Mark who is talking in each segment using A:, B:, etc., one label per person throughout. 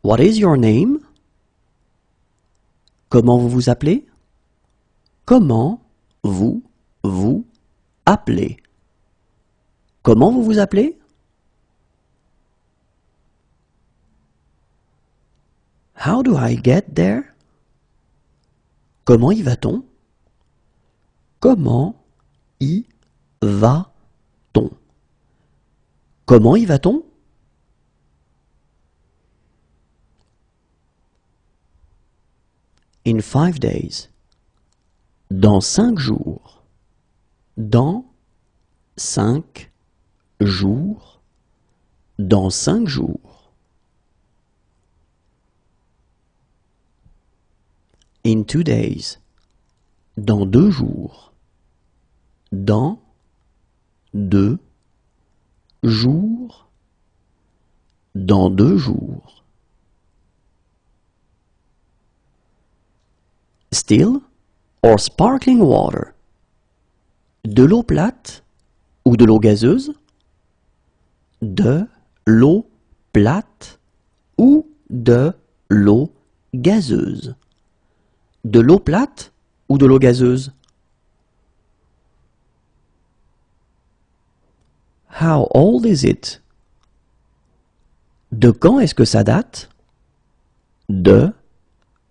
A: What is your name? Comment vous vous appelez? Comment vous vous appelez? Comment vous vous appelez? How do I get there? Comment y va-t-on? Comment y va-t-on? Comment y va-t-on? In 5 days. Dans 5 jours. Dans 5 jours. Dans 5 jours. In 2 days. Dans 2 jours. Dans 2 jours. Dans 2 jours. Still or sparkling water? De l'eau plate ou de l'eau gazeuse? De l'eau plate ou de l'eau gazeuse? De l'eau plate ou de l'eau gazeuse? How old is it? De quand est-ce que ça date? De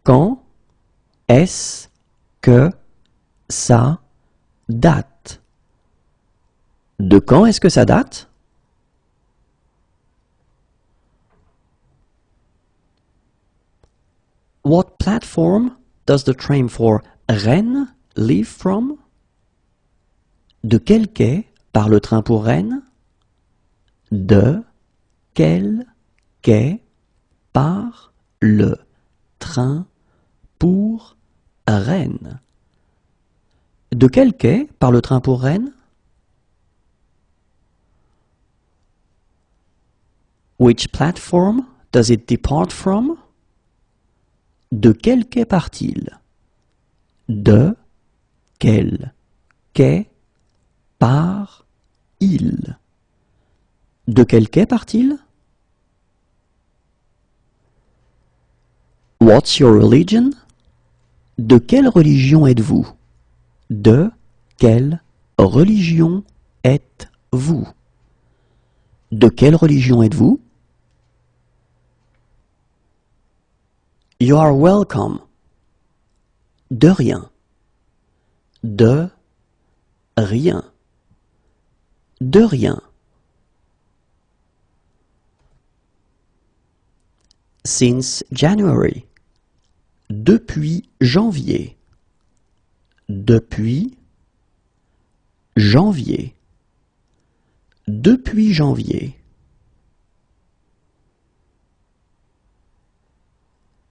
A: quand est-ce que ça date? De quand est-ce que ça date? What platform does the train for Rennes leave from? De quel quai part le train pour Rennes? De quel quai part le train pour Rennes? De quel quai part le train pour Rennes? Which platform does it depart from? De quel quai part-il? De quel quai part-il? De quel quai part-il? What's your religion? De quelle religion êtes-vous? De quelle religion êtes-vous? De quelle religion êtes-vous? You are welcome. De rien. De rien. De rien. Since January. Depuis janvier. Depuis janvier. Depuis janvier.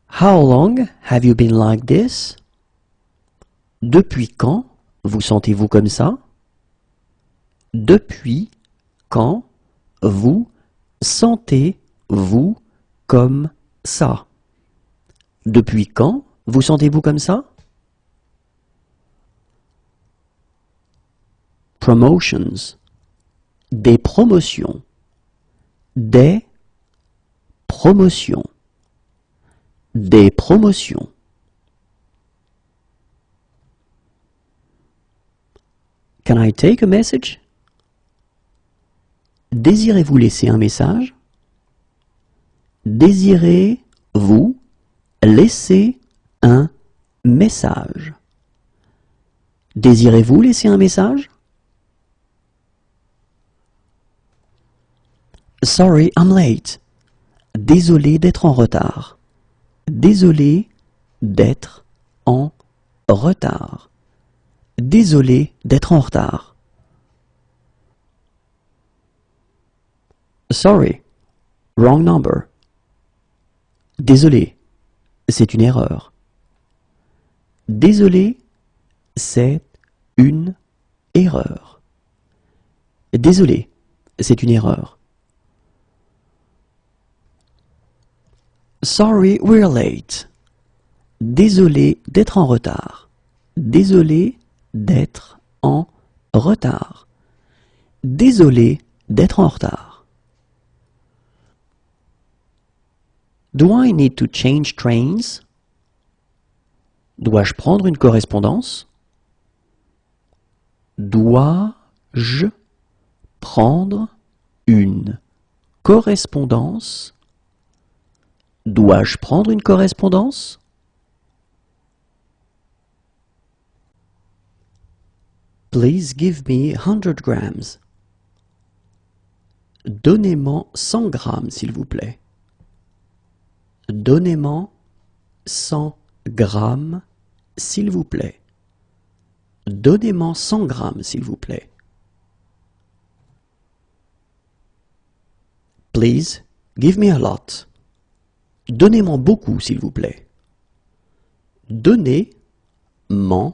A: How long have you been like this? Depuis quand vous sentez-vous comme ça? Depuis quand vous sentez-vous comme ça? Depuis quand vous sentez-vous comme ça? Promotions. Des promotions. Des promotions. Des promotions. Can I take a message? Désirez-vous laisser un message? Désirez-vous laisser un message? Désirez-vous laisser un message? Sorry, I'm late. Désolé d'être en retard. Désolé d'être en retard. Désolé d'être en retard. Sorry, wrong number. Désolé, c'est une erreur. Désolé, c'est une erreur. Désolé, c'est une erreur. Sorry, we're late. Désolé d'être en retard. Désolé d'être en retard. Désolé d'être en retard. Do I need to change trains? Dois-je prendre une correspondance? Dois-je prendre une correspondance? Dois-je prendre une correspondance? Please give me 100 grams. Donnez-moi 100 grammes, s'il vous plaît. Donnez-moi 100 grammes, s'il vous plaît. Donnez-moi 100 grammes, s'il vous plaît. Please, give me a lot. Donnez-moi beaucoup, s'il vous plaît. Donnez-moi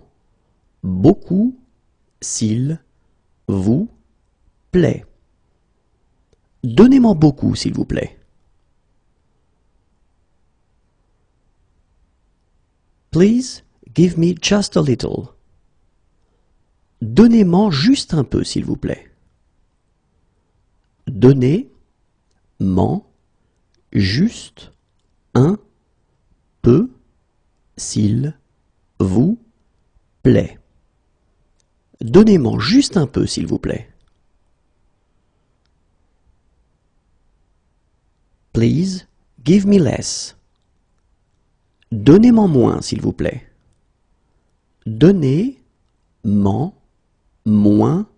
A: beaucoup, s'il vous plaît. Donnez-moi beaucoup, s'il vous plaît. Please, give me just a little. Donnez-moi juste un peu, s'il vous plaît. Donnez-moi juste un peu, s'il vous plaît. Donnez-moi juste un peu, s'il vous plaît. Please, give me less. Donnez-moi moins, s'il vous plaît. Donnez-moi moins,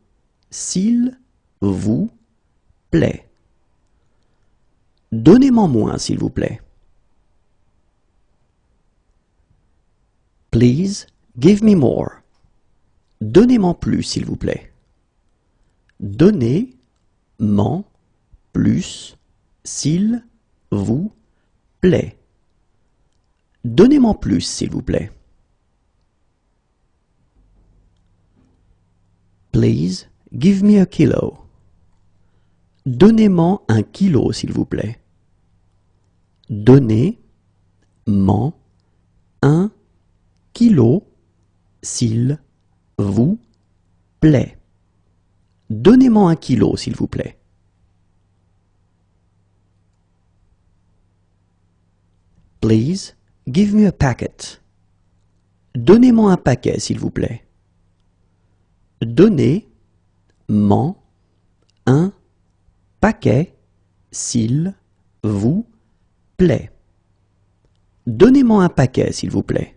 A: s'il vous plaît. Donnez-moi moins, s'il vous plaît. Please, give me more. Donnez-moi plus, s'il vous plaît. Donnez-moi plus, s'il vous plaît. Donnez-moi plus, s'il vous plaît. Please, give me a kilo. Donnez-moi un kilo, s'il vous plaît. Donnez-moi un kilo, s'il vous plaît. Donnez-moi un kilo, s'il vous plaît. Please, give me a packet. Donnez-moi un paquet, s'il vous plaît. Donnez-moi un paquet, s'il vous plaît. Donnez-moi un paquet, s'il vous plaît.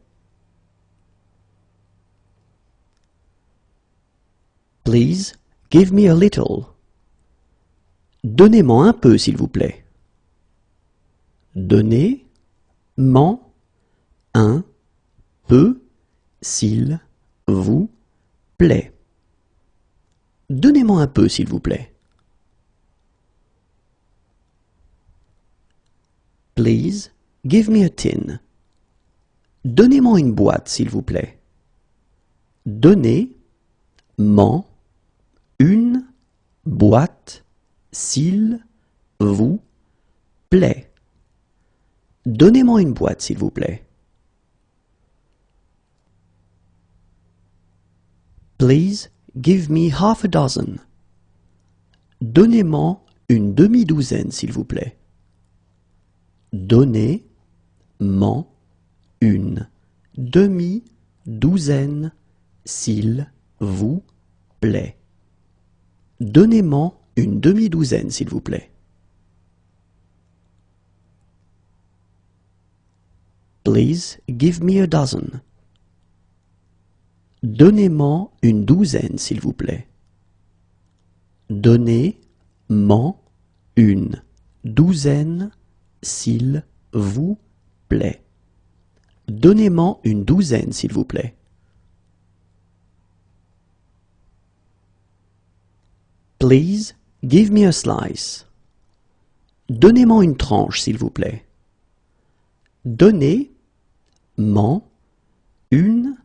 A: Please, give me a little. Donnez-moi un peu, s'il vous plaît. Donnez-moi un peu, s'il vous plaît. Donnez-moi un peu, s'il vous plaît. Please, give me a tin. Donnez-moi une boîte, s'il vous plaît. Donnez-moi une boîte, s'il vous plaît. Donnez-moi une boîte, s'il vous plaît. Please, give me half a dozen. Donnez-moi une demi-douzaine, s'il vous plaît. Donnez-moi une demi-douzaine, s'il vous plaît. Donnez-moi une demi-douzaine, s'il vous plaît. Please, give me a dozen. Donnez-moi une douzaine, s'il vous plaît. Donnez-moi une douzaine, s'il vous plaît. Donnez-moi une douzaine, s'il vous plaît. Please, give me a slice. Donnez-moi une tranche, s'il vous plaît. Donnez-moi une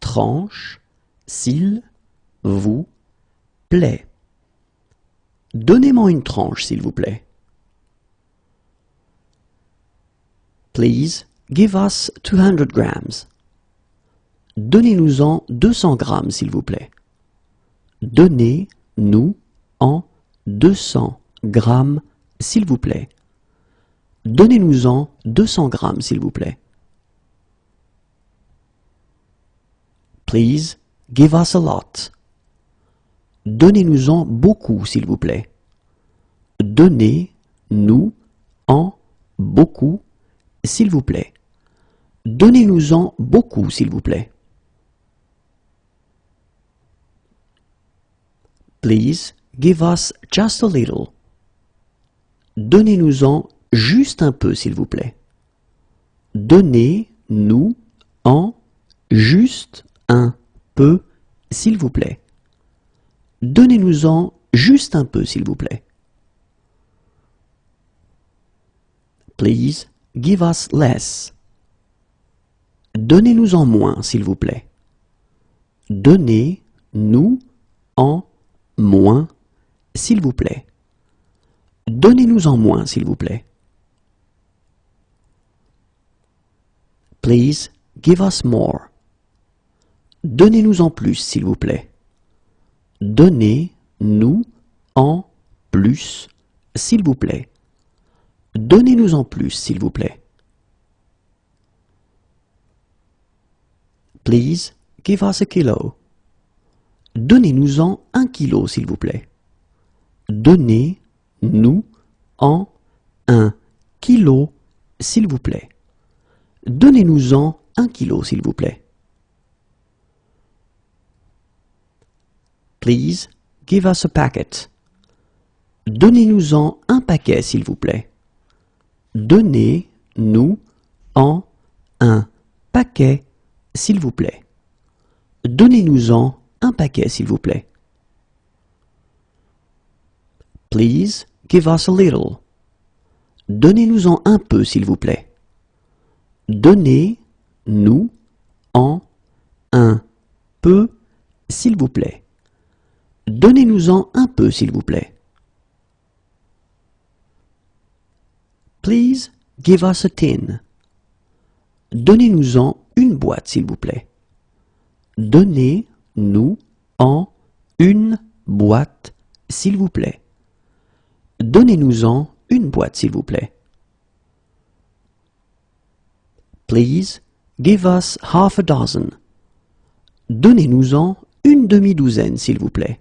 A: tranche, s'il vous plaît. Donnez-moi une tranche, s'il vous plaît. Please, give us 200 grams. Donnez-nous-en 200 grammes, s'il vous plaît. Donnez-nous en 200 grammes, s'il vous plaît. Donnez-nous-en 200 grammes, s'il vous plaît. Please give us a lot. Donnez-nous-en beaucoup, s'il vous plaît. Donnez-nous-en beaucoup, s'il vous plaît. Donnez-nous-en beaucoup, s'il vous plaît. Please give us just a little. Donnez-nous-en juste un peu, s'il vous plaît. Donnez-nous-en juste un peu, s'il vous plaît. Donnez-nous-en juste un peu, s'il vous plaît. Please give us less. Donnez-nous-en moins, s'il vous plaît. Donnez-nous-en moins, s'il vous plaît. Donnez-nous-en moins, s'il vous plaît. Please give us more. Donnez-nous-en plus, s'il vous plaît. Donnez-nous-en plus, s'il vous plaît. Donnez-nous-en plus, s'il vous plaît. Please give us a kilo. Donnez-nous-en 1 kilo, s'il vous plaît. Donnez-nous-en 1 kilo, s'il vous plaît. Donnez-nous-en 1 kilo, s'il vous plaît. Please give us a packet. Donnez-nous-en un paquet, s'il vous plaît. Donnez-nous-en un paquet, s'il vous plaît. Donnez-nous-en un paquet, s'il vous plaît. Please give us a little. Donnez-nous-en un peu, s'il vous plaît. Donnez-nous-en un peu, s'il vous plaît. Donnez-nous-en un peu, s'il vous plaît. Please give us a tin. Donnez-nous-en une boîte, s'il vous plaît. Donnez-nous-en une boîte, s'il vous plaît. Donnez-nous-en une boîte, s'il vous plaît. Please give us half a dozen. Donnez-nous-en une demi-douzaine, s'il vous plaît.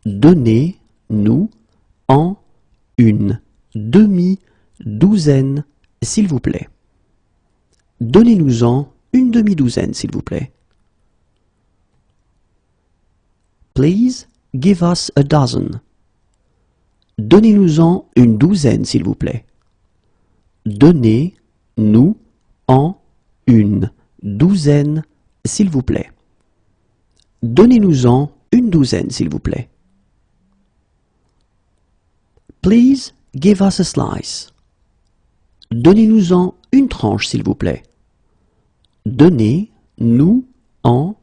A: Donnez-nous-en une demi-douzaine, s'il vous plaît. Donnez-nous-en une demi-douzaine, s'il vous plaît. Please give us a dozen. Donnez-nous-en une douzaine, s'il vous plaît. Donnez-nous-en une douzaine, s'il vous plaît. Donnez-nous-en une douzaine, s'il vous plaît. Please give us a slice. Donnez-nous-en une tranche, s'il vous plaît. Donnez-nous-en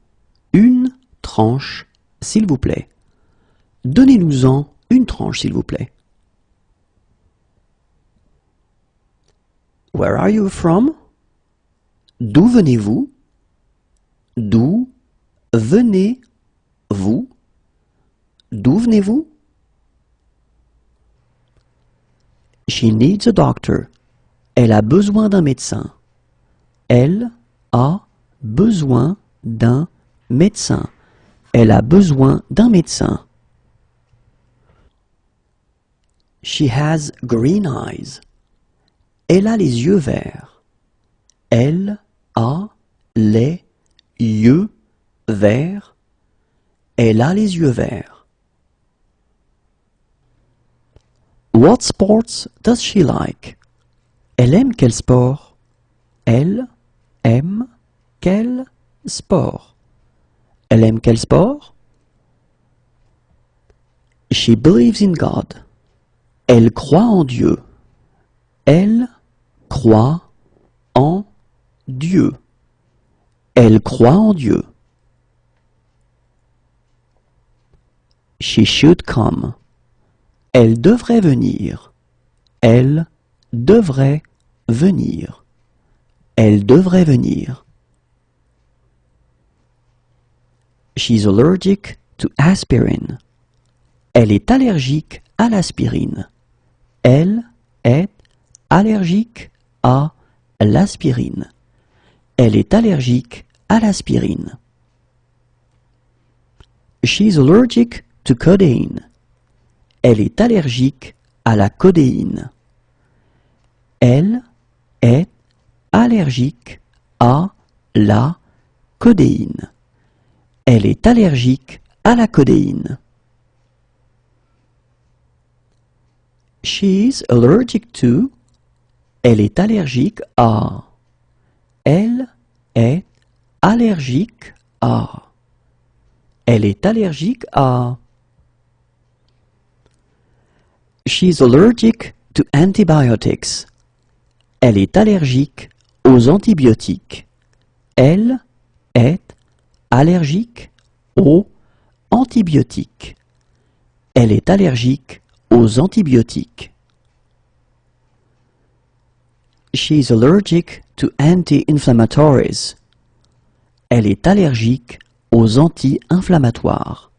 A: une tranche, s'il vous plaît. Donnez-nous-en une tranche, s'il vous plaît. Where are you from? D'où venez-vous? D'où venez-vous? D'où venez-vous? She needs a doctor. Elle a besoin d'un médecin. Elle a besoin d'un médecin. Elle a besoin d'un médecin. She has green eyes. Elle a les yeux verts. Elle a les yeux verts. Elle a les yeux verts. What sports does she like? Elle aime quel sport? Elle aime quel sport? Elle aime quel sport? She believes in God. Elle croit en Dieu. Elle croit en Dieu. Elle croit en Dieu. She should come. Elle devrait venir. Elle devrait venir. Elle devrait venir. She's allergic to aspirin. Elle est allergique à l'aspirine. Elle est allergique à l'aspirine. Elle est allergique à l'aspirine. She's allergic to codeine. Elle est allergique à la codéine. Elle est allergique à la codéine. Elle est allergique à la codéine. She's allergic to. Elle est allergique à. Elle est allergique à. Elle est allergique à. She's allergic to antibiotics. Elle est allergique aux antibiotiques. Elle est allergique aux antibiotiques. Elle est allergique aux antibiotiques. She's allergic to anti-inflammatories. Elle est allergique aux anti-inflammatoires.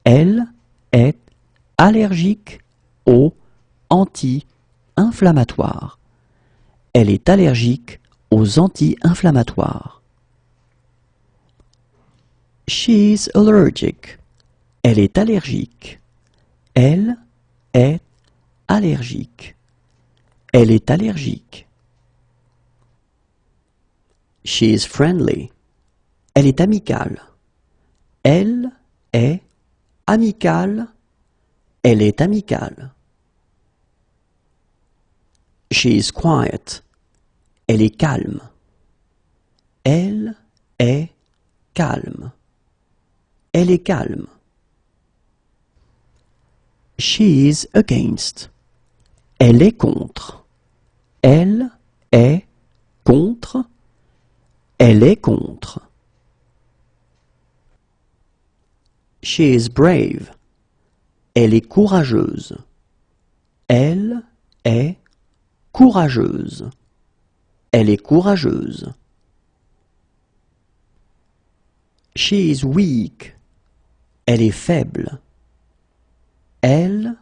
A: Elle est allergique aux anti-inflammatoires. Elle est allergique aux anti-inflammatoires. She's allergic. Elle est allergique. Elle est allergique. Elle est allergique. She's friendly. Elle est amicale. Elle est amicale. Elle est amicale. She's quiet. Elle est calme. Elle est calme. Elle est calme. She's against. Elle est contre. Elle est contre. Elle est contre. She is brave. Elle est courageuse. Elle est courageuse. Elle est courageuse. She is weak. Elle est faible. Elle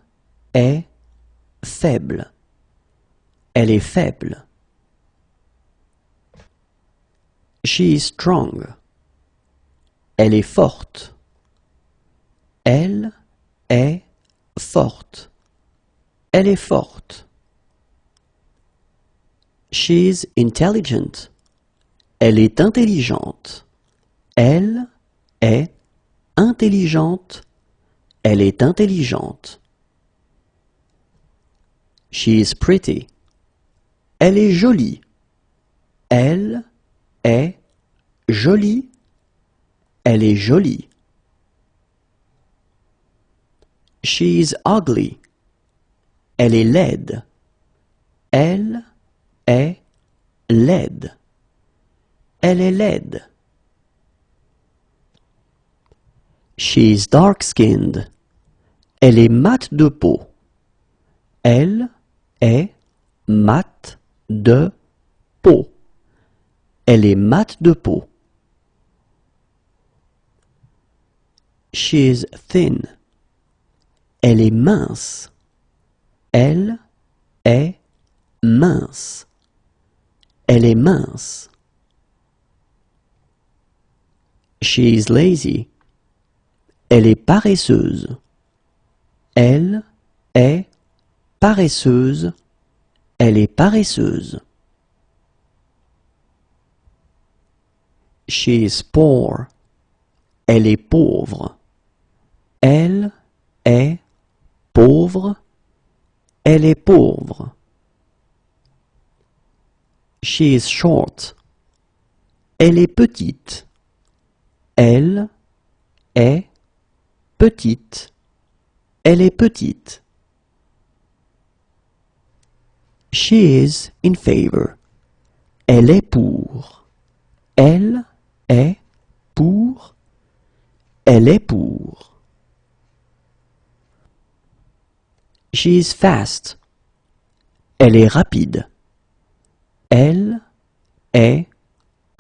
A: est faible. Elle est faible. She is strong. Elle est forte. Elle est forte. Elle est forte. She's intelligent. Elle est intelligente. Elle est intelligente. Elle est intelligente. She is pretty. Elle est jolie. Elle est jolie. Elle est jolie. She's ugly. Elle est laide. Elle est laide. Elle est laide. She's dark-skinned. Elle est mate de peau. Elle est mate de peau. Elle est mate de peau. She's thin. Elle est mince. Elle est mince. Elle est mince. She's lazy. Elle est paresseuse. Elle est paresseuse. Elle est paresseuse. She is poor. Elle est pauvre. Elle est pauvre. Elle est pauvre. She is short. Elle est petite. Elle est petite. Elle est petite. She is in favor. Elle est pour. Elle est pour. Elle est pour. She is fast. Elle est rapide. Elle est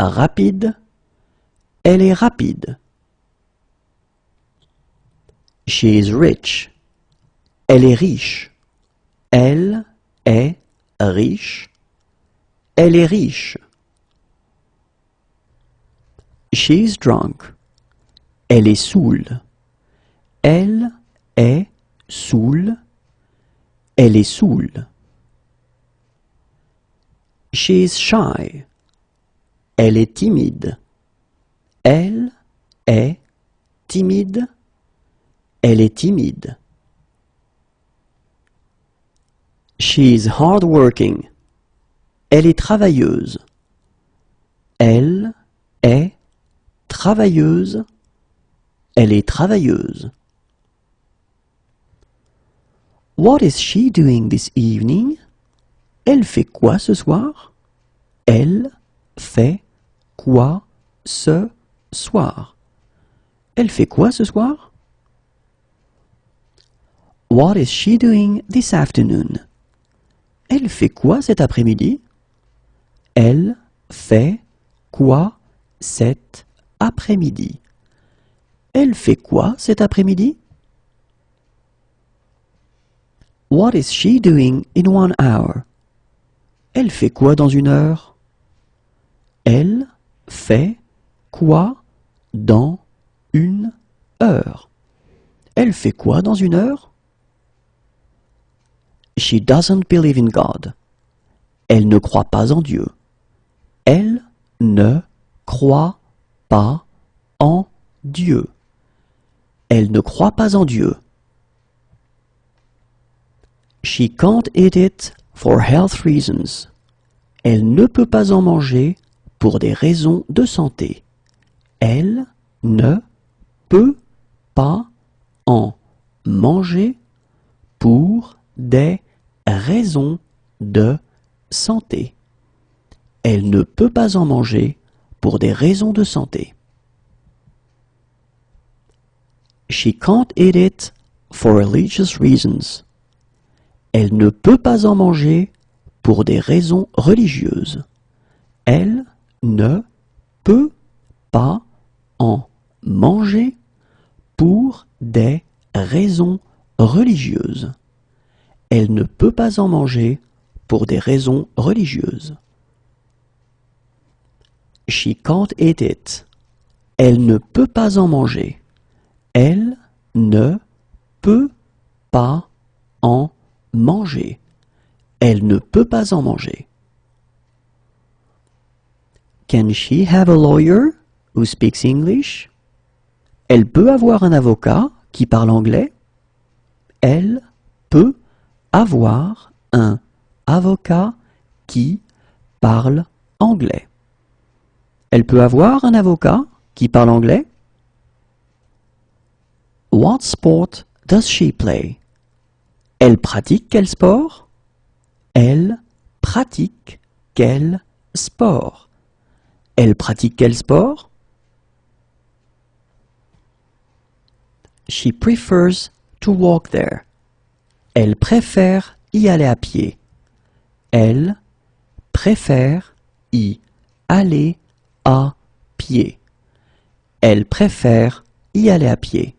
A: rapide. Elle est rapide. She is rich. Elle est riche. Elle est riche. Elle est riche. She's drunk. Elle est saoule. Elle est saoule. Elle est saoule. She's shy. Elle est timide. Elle est timide. Elle est timide. She's hardworking. Elle est travailleuse. Elle est travailleuse. Elle est travailleuse. What is she doing this evening? Elle fait quoi ce soir? Elle fait quoi ce soir? Elle fait quoi ce soir? What is she doing this afternoon? Elle fait quoi cet après-midi? Elle fait quoi cet après-midi? Elle fait quoi cet après-midi? What is she doing in 1 hour? Elle fait quoi dans 1 heure? Elle fait quoi dans 1 heure? Elle fait quoi dans 1 heure? She doesn't believe in God. Elle ne croit pas en Dieu. Elle ne croit pas en Dieu. Elle ne croit pas en Dieu. She can't eat it for health reasons. Elle ne peut pas en manger pour des raisons de santé. Elle ne peut pas en manger pour des raisons de santé. Elle ne peut pas en manger pour des raisons de santé. She can't eat it for religious reasons. Elle ne peut pas en manger pour des raisons religieuses. Elle ne peut pas en manger pour des raisons religieuses. Elle ne peut pas en manger pour des raisons religieuses. She can't eat it. Elle ne peut pas en manger. Elle ne peut pas en manger. Elle ne peut pas en manger. Can she have a lawyer who speaks English? Elle peut avoir un avocat qui parle anglais? Elle peut avoir un avocat qui parle anglais. Elle peut avoir un avocat qui parle anglais? What sport does she play? Elle pratique quel sport? Elle pratique quel sport? Elle pratique quel sport? She prefers to walk there. Elle préfère y aller à pied. Elle préfère y aller à pied. Elle préfère y aller à pied.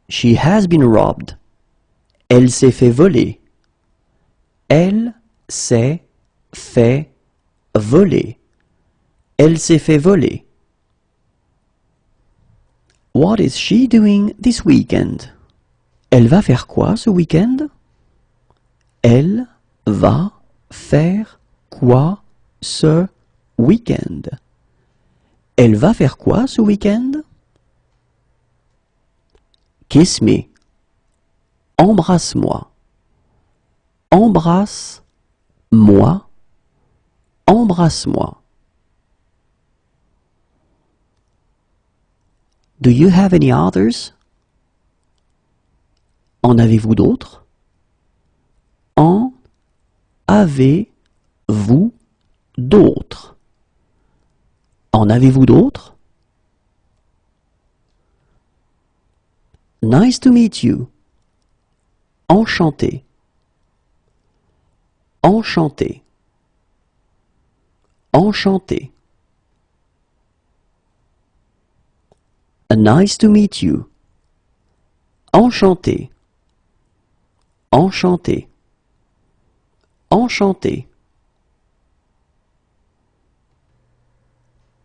A: She has been robbed. Elle s'est fait voler. Elle s'est fait voler. Elle s'est fait voler. What is she doing this weekend? Elle va faire quoi ce week-end? Elle va faire quoi ce week-end? Elle va faire quoi ce week-end? Kiss me. Embrasse-moi. Embrasse-moi. Embrasse-moi. Do you have any others? En avez-vous d'autres? En avez-vous d'autres? En avez-vous d'autres? Nice to meet you. Enchanté. Enchanté. Enchanté. Nice to meet you. Enchanté. Enchanté. Enchanté.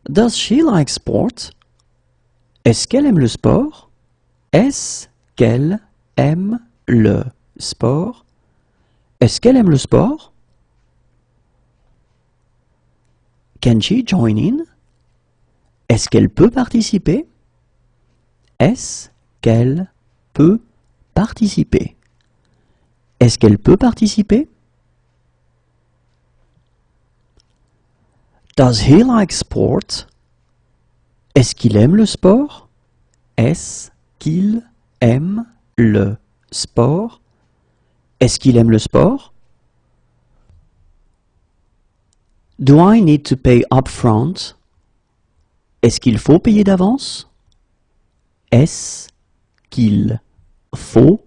A: Does she like sport? Est-ce qu'elle aime le sport? Est-ce qu'elle aime le sport? Est-ce qu'elle aime le sport? Can she join in? Est-ce qu'elle peut participer? Est-ce qu'elle peut participer? Est-ce qu'elle peut participer? Does he like sport? Est-ce qu'il aime le sport? Est-ce qu'il aime le sport? Est-ce qu'il aime le sport? Do I need to pay upfront? Est-ce qu'il faut payer d'avance? Est-ce qu'il faut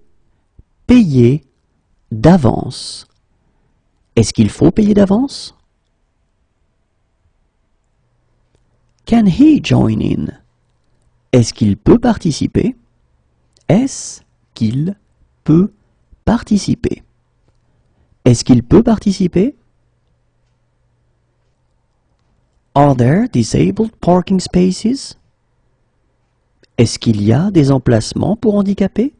A: payer d'avance? Est-ce qu'il faut payer d'avance? Can he join in? Est-ce qu'il peut participer? Est-ce qu'il peut participer? Est-ce qu'il peut participer? Are there disabled parking spaces? Est-ce qu'il y a des emplacements pour handicapés?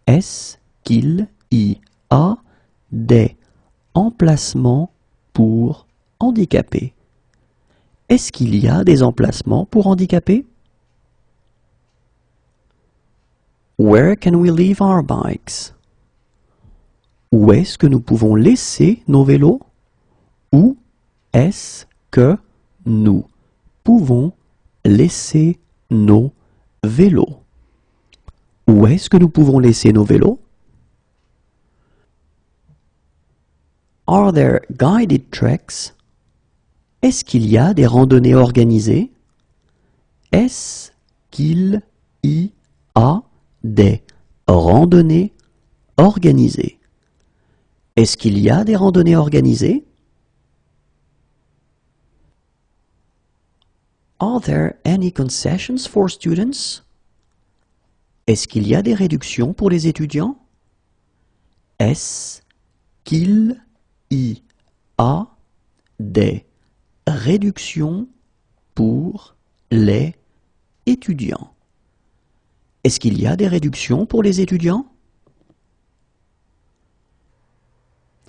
A: Est-ce qu'il y a des emplacements pour handicapés? Est-ce qu'il y a des emplacements pour handicapés? Where can we leave our bikes? Où est-ce que nous pouvons laisser nos vélos? Où est-ce que nous pouvons laisser nos vélos? Où est-ce que nous pouvons laisser nos vélos? Are there guided treks? Est-ce qu'il y a des randonnées organisées? Est-ce qu'il y a des randonnées organisées? Est-ce qu'il y a des randonnées organisées? Are there any concessions for students? Est-ce qu'il y a des réductions pour les étudiants? Est-ce qu'il y a des réductions pour les étudiants? Est-ce qu'il y a des réductions pour les étudiants?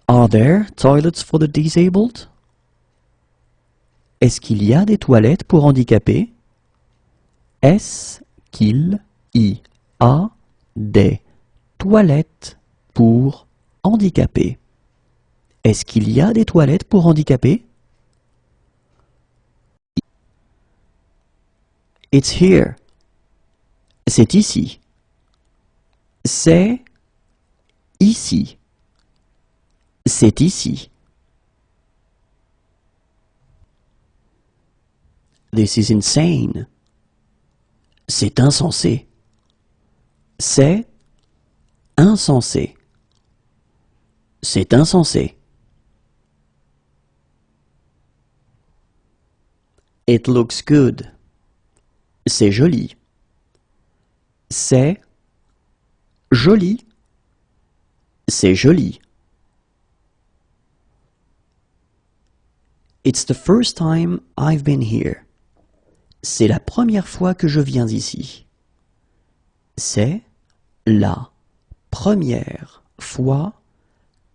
A: Are there toilets for the disabled? Est-ce qu'il y a des toilettes pour handicapés? Est-ce qu'il y a des toilettes pour handicapés? Est-ce qu'il y a des toilettes pour handicapés? It's here. C'est ici. C'est ici. C'est ici. This is insane. C'est insensé. C'est insensé. C'est insensé. It looks good. C'est joli. C'est joli. C'est joli. It's the first time I've been here. C'est la première fois que je viens ici. C'est la première fois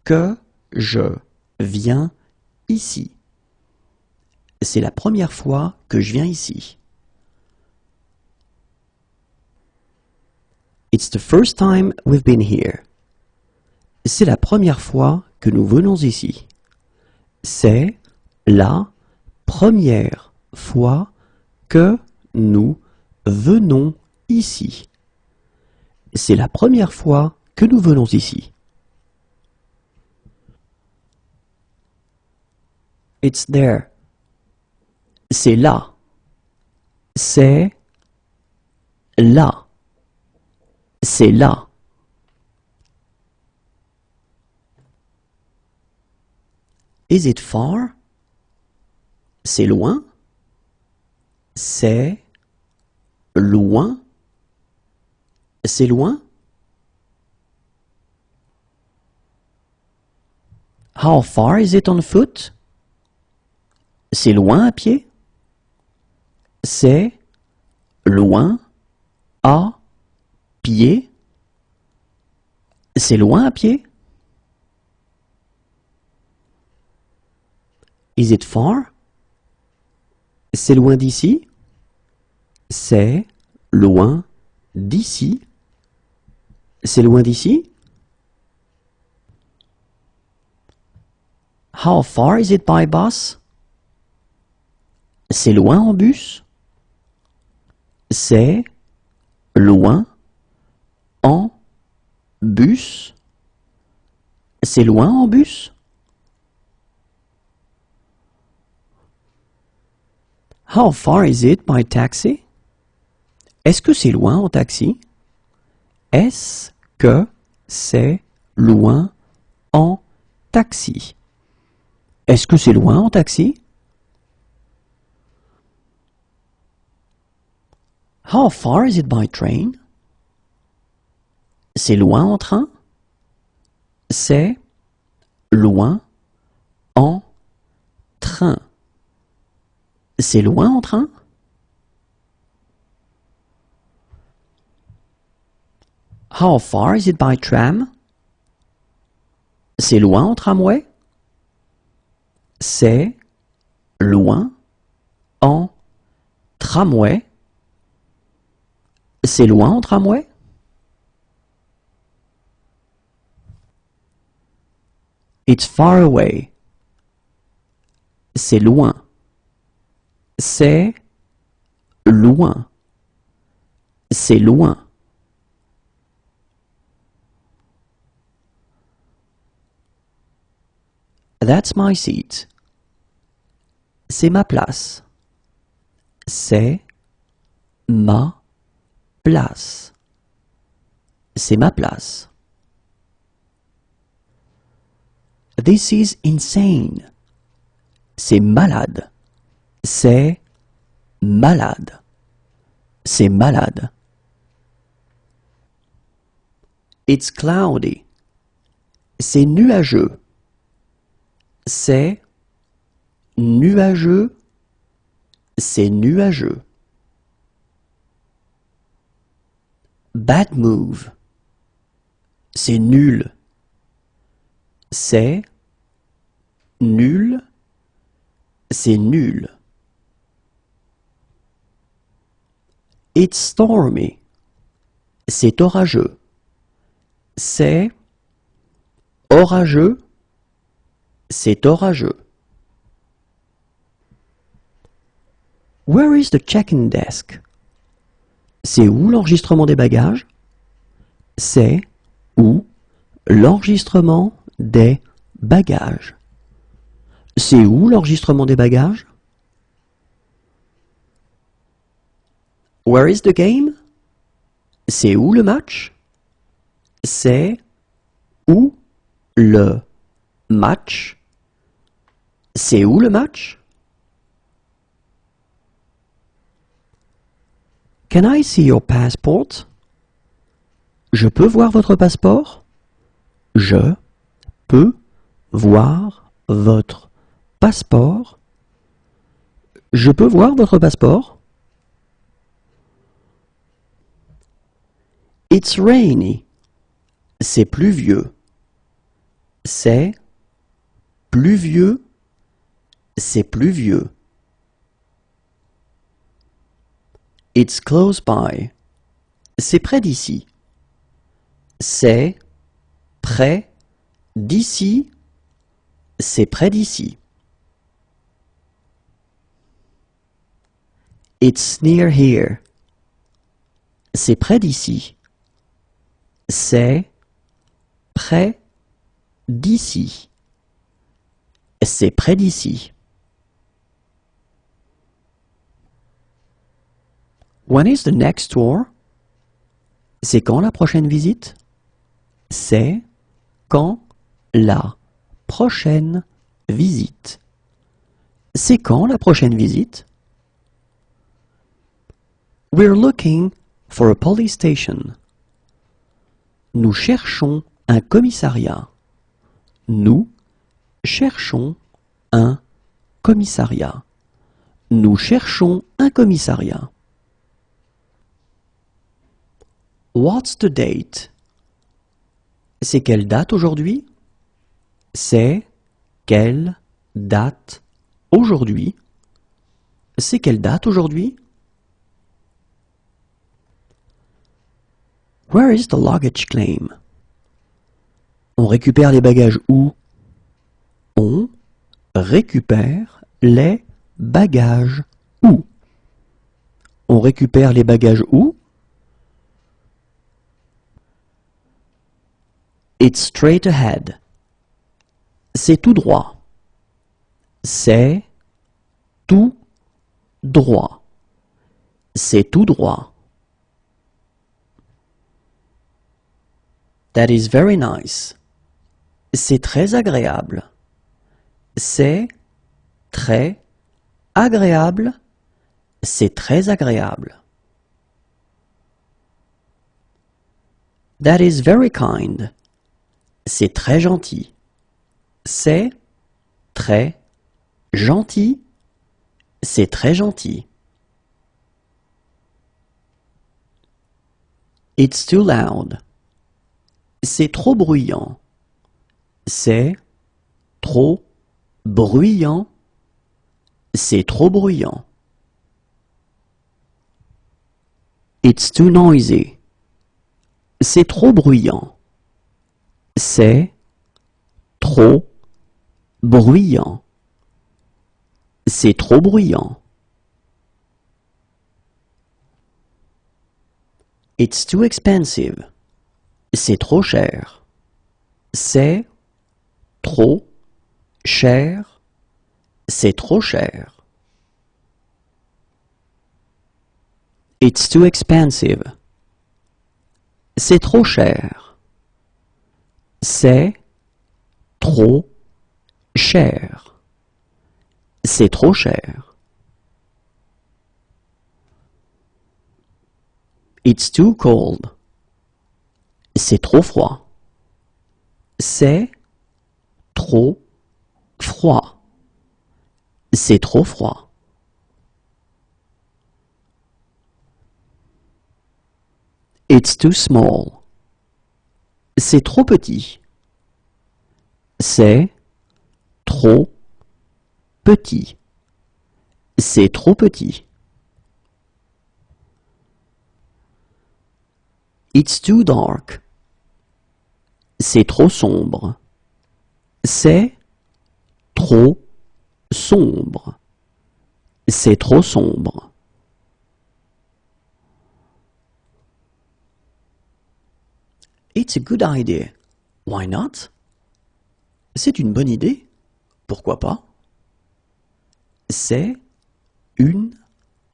A: que je viens ici. C'est la première fois que je viens ici. It's the first time we've been here. C'est la première fois que nous venons ici. C'est la première fois que nous venons ici. C'est la première fois que nous venons ici. It's there. C'est là. C'est là. C'est là. Is it far? C'est loin? C'est loin? C'est loin? How far is it on foot? C'est loin à pied? C'est loin à pied? C'est loin à pied? Is it far? C'est loin d'ici? C'est loin d'ici? C'est loin d'ici? How far is it by bus? C'est loin en bus? C'est loin en bus? C'est loin en bus? How far is it by taxi? Est-ce que c'est loin en taxi? Est-ce que c'est loin en taxi? Est-ce que c'est loin en taxi? How far is it by train? C'est loin en train? C'est loin en train. C'est loin en train? How far is it by tram? C'est loin en tramway? C'est loin en tramway? C'est loin en tramway? It's far away. C'est loin. C'est loin. C'est loin. That's my seat. C'est ma place. C'est ma place. C'est ma place. This is insane. C'est malade. C'est malade. C'est malade. It's cloudy. C'est nuageux. C'est nuageux. C'est nuageux. Bad move. C'est nul. C'est nul. C'est nul. It's stormy. C'est orageux. C'est orageux. C'est orageux. Where is the check-in desk? C'est où l'enregistrement des bagages? C'est où l'enregistrement des bagages? C'est où l'enregistrement des bagages? Where is the game? C'est où le match? C'est où le match? C'est où le match? Can I see your passport? Je peux voir votre passeport? Je peux voir votre passeport? Je peux voir votre passeport? It's rainy. C'est pluvieux. C'est pluvieux. C'est pluvieux. It's close by. C'est près d'ici. C'est près d'ici. C'est près d'ici. It's near here. C'est près d'ici. C'est près d'ici. C'est près d'ici. When is the next tour? C'est quand la prochaine visite? C'est quand la prochaine visite? C'est quand la prochaine visite? We're looking for a police station. Nous cherchons un commissariat. Nous cherchons un commissariat. Nous cherchons un commissariat. What's the date? C'est quelle date aujourd'hui? C'est quelle date aujourd'hui? C'est quelle date aujourd'hui? Where is the luggage claim? On récupère les bagages où? On récupère les bagages où? On récupère les bagages où? It's straight ahead. C'est tout droit. C'est tout droit. C'est tout droit. That is very nice. C'est très agréable. C'est très agréable. C'est très agréable. That is very kind. C'est très gentil. C'est très gentil. C'est très gentil. It's too loud. C'est trop bruyant. C'est trop bruyant. C'est trop bruyant. It's too noisy. C'est trop bruyant. C'est trop bruyant. C'est trop bruyant. It's too expensive. C'est trop cher. C'est trop cher. C'est trop cher. It's too expensive. C'est trop cher. C'est trop cher. C'est trop cher. It's too cold. C'est trop froid. C'est trop froid. C'est trop froid. It's too small. C'est trop petit. C'est trop petit. C'est trop petit. It's too dark. C'est trop sombre. C'est trop sombre. C'est trop sombre. It's a good idea. Why not? C'est une bonne idée. Pourquoi pas? C'est une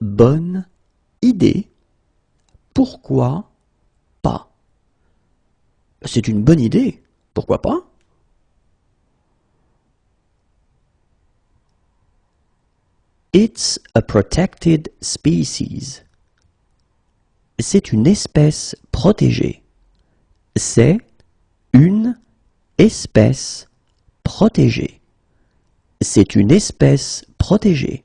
A: bonne idée. Pourquoi pas? C'est une bonne idée. Pourquoi pas? It's a protected species. C'est une espèce protégée. C'est une espèce protégée. C'est une espèce protégée.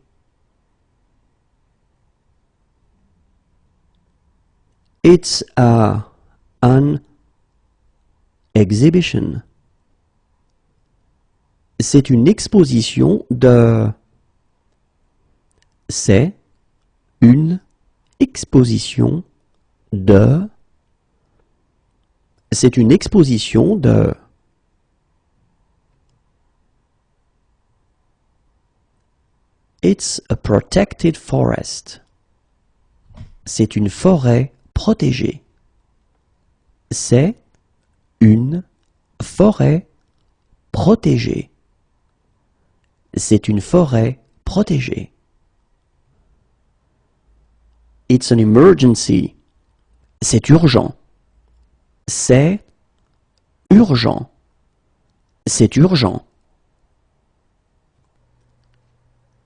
A: It's an exhibition. C'est une exposition de... C'est une exposition de... C'est une exposition de... It's a protected forest. C'est une forêt protégée. C'est une forêt protégée. C'est une forêt protégée. It's an emergency. C'est urgent. C'est urgent. C'est urgent.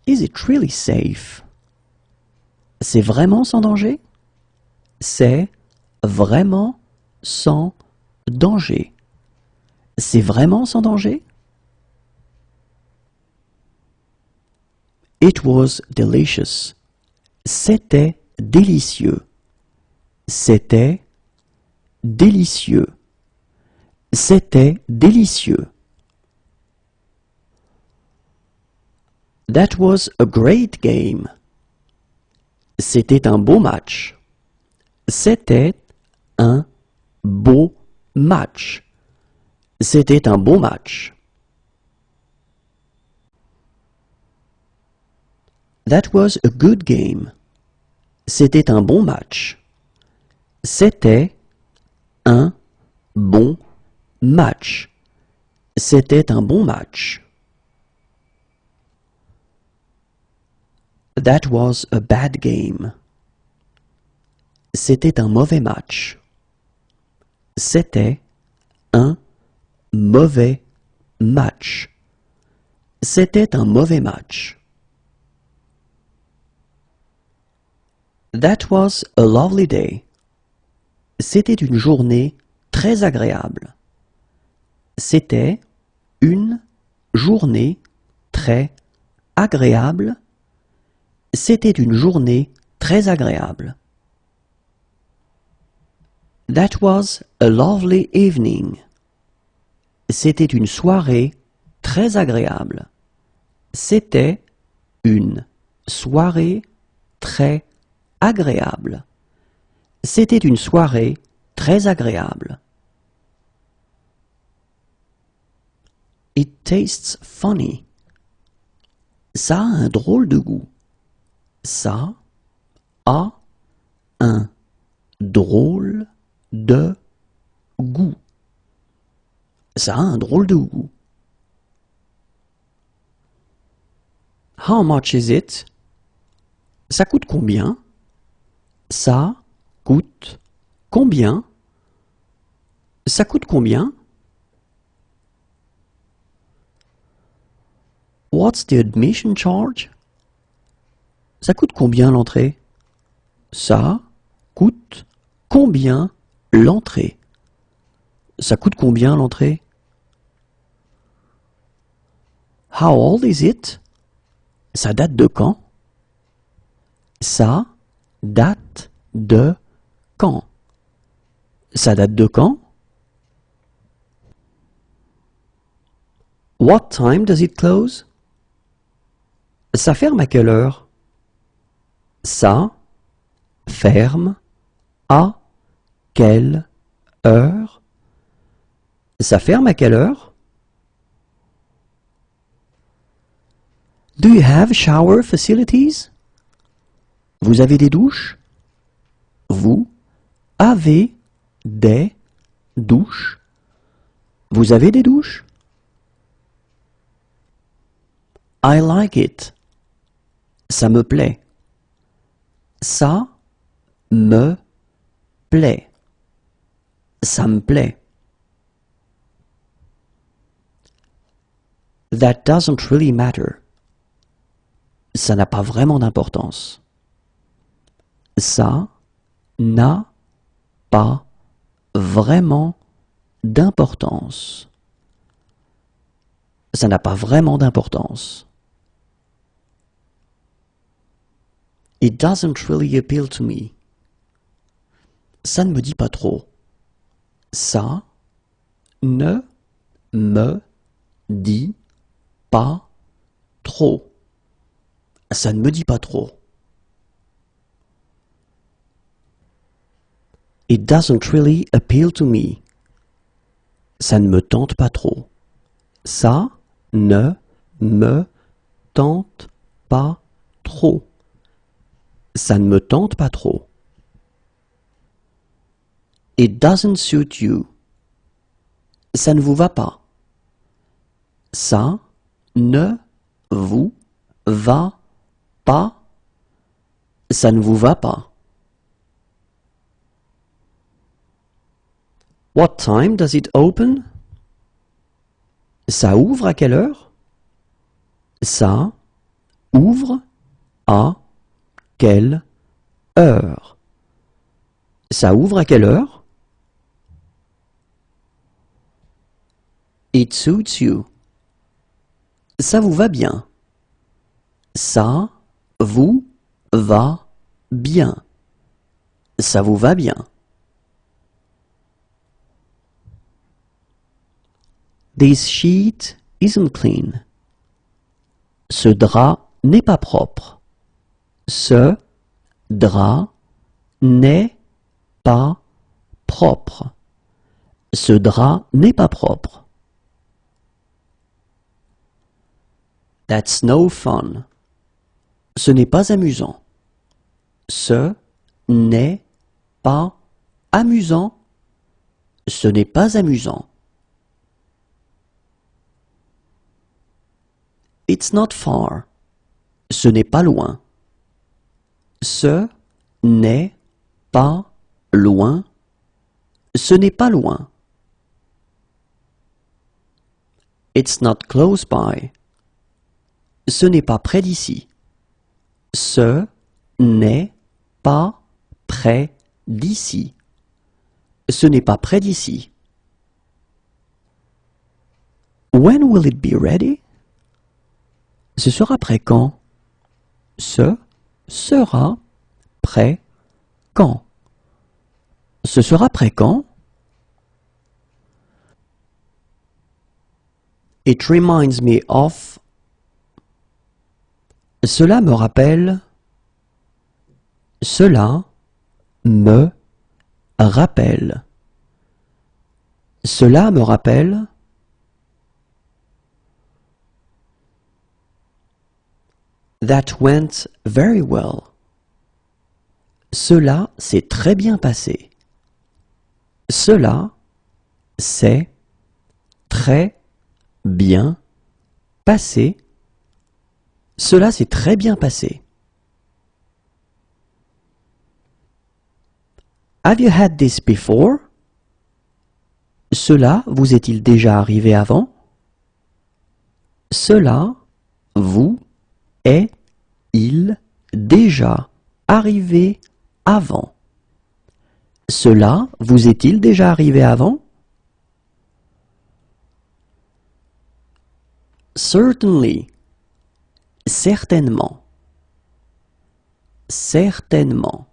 A: Is it really safe? C'est vraiment sans danger? C'est vraiment sans danger. C'est vraiment sans danger? It was delicious. C'était délicieux. C'était délicieux. C'était délicieux. That was a great game. C'était un beau match. C'était un beau match. C'était un beau match. That was a good game. C'était un bon match. C'était un bon match. C'était un bon match. That was a bad game. C'était un mauvais match. C'était un mauvais match. C'était un mauvais match. That was a lovely day. C'était une journée très agréable. C'était une journée très agréable. C'était une journée très agréable. That was a lovely evening. C'était une soirée très agréable. C'était une soirée très agréable. C'était une soirée très agréable. It tastes funny. Ça a un drôle de goût. Ça a un drôle de goût. Ça a un drôle de goût. How much is it? Ça coûte combien? Ça coûte combien? Ça coûte combien? What's the admission charge? Ça coûte combien l'entrée? Ça coûte combien l'entrée? Ça coûte combien l'entrée? How old is it? Ça date de quand? Ça date de quand? Ça date de quand? What time does it close? Ça ferme à quelle heure? Ça ferme à quelle heure? Ça ferme à quelle heure? Do you have shower facilities? Vous avez des douches? Vous avez des douches? Vous avez des douches? I like it. Ça me plaît. Ça me plaît. Ça me plaît. That doesn't really matter. Ça n'a pas vraiment d'importance. Ça n'a pas vraiment d'importance. Ça n'a pas vraiment d'importance. It doesn't really appeal to me. Ça ne me dit pas trop. Ça ne me dit pas trop. Ça ne me dit pas trop. It doesn't really appeal to me. Ça ne me tente pas trop. Ça ne me tente pas trop. Ça ne me tente pas trop. It doesn't suit you. Ça ne vous va pas. Ça ne vous va pas. Ça ne vous va pas. What time does it open? Ça ouvre à quelle heure? Ça ouvre à quelle heure? Ça ouvre à quelle heure? It suits you. Ça vous va bien. Ça vous va bien. Ça vous va bien. This sheet isn't clean. Ce drap n'est pas propre. Ce drap n'est pas propre. Ce drap n'est pas propre. That's no fun. Ce n'est pas amusant. Ce n'est pas amusant. Ce n'est pas amusant. It's not far. Ce n'est pas loin. Ce n'est pas loin. Ce n'est pas loin. It's not close by. Ce n'est pas près d'ici. Ce n'est pas près d'ici. Ce n'est pas près d'ici. When will it be ready? Ce sera prêt quand? Ce sera prêt quand? Ce sera prêt quand? It reminds me of. Cela me rappelle. Cela me rappelle. Cela me rappelle. That went very well. Cela s'est très bien passé. Cela s'est très bien passé. Cela s'est très bien passé. Have you had this before? Cela vous est-il déjà arrivé avant? Cela vous est-il déjà arrivé avant? Cela vous est-il déjà arrivé avant? Certainly. Certainement. Certainement.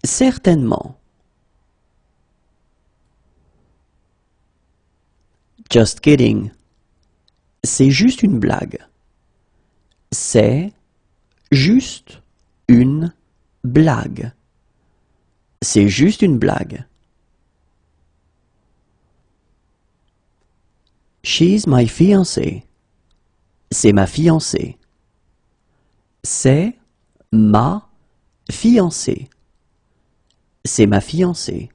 A: Certainement. Just kidding. C'est juste une blague. C'est juste une blague. C'est juste une blague. She's my fiancée. C'est ma fiancée. C'est ma fiancée. C'est ma fiancée.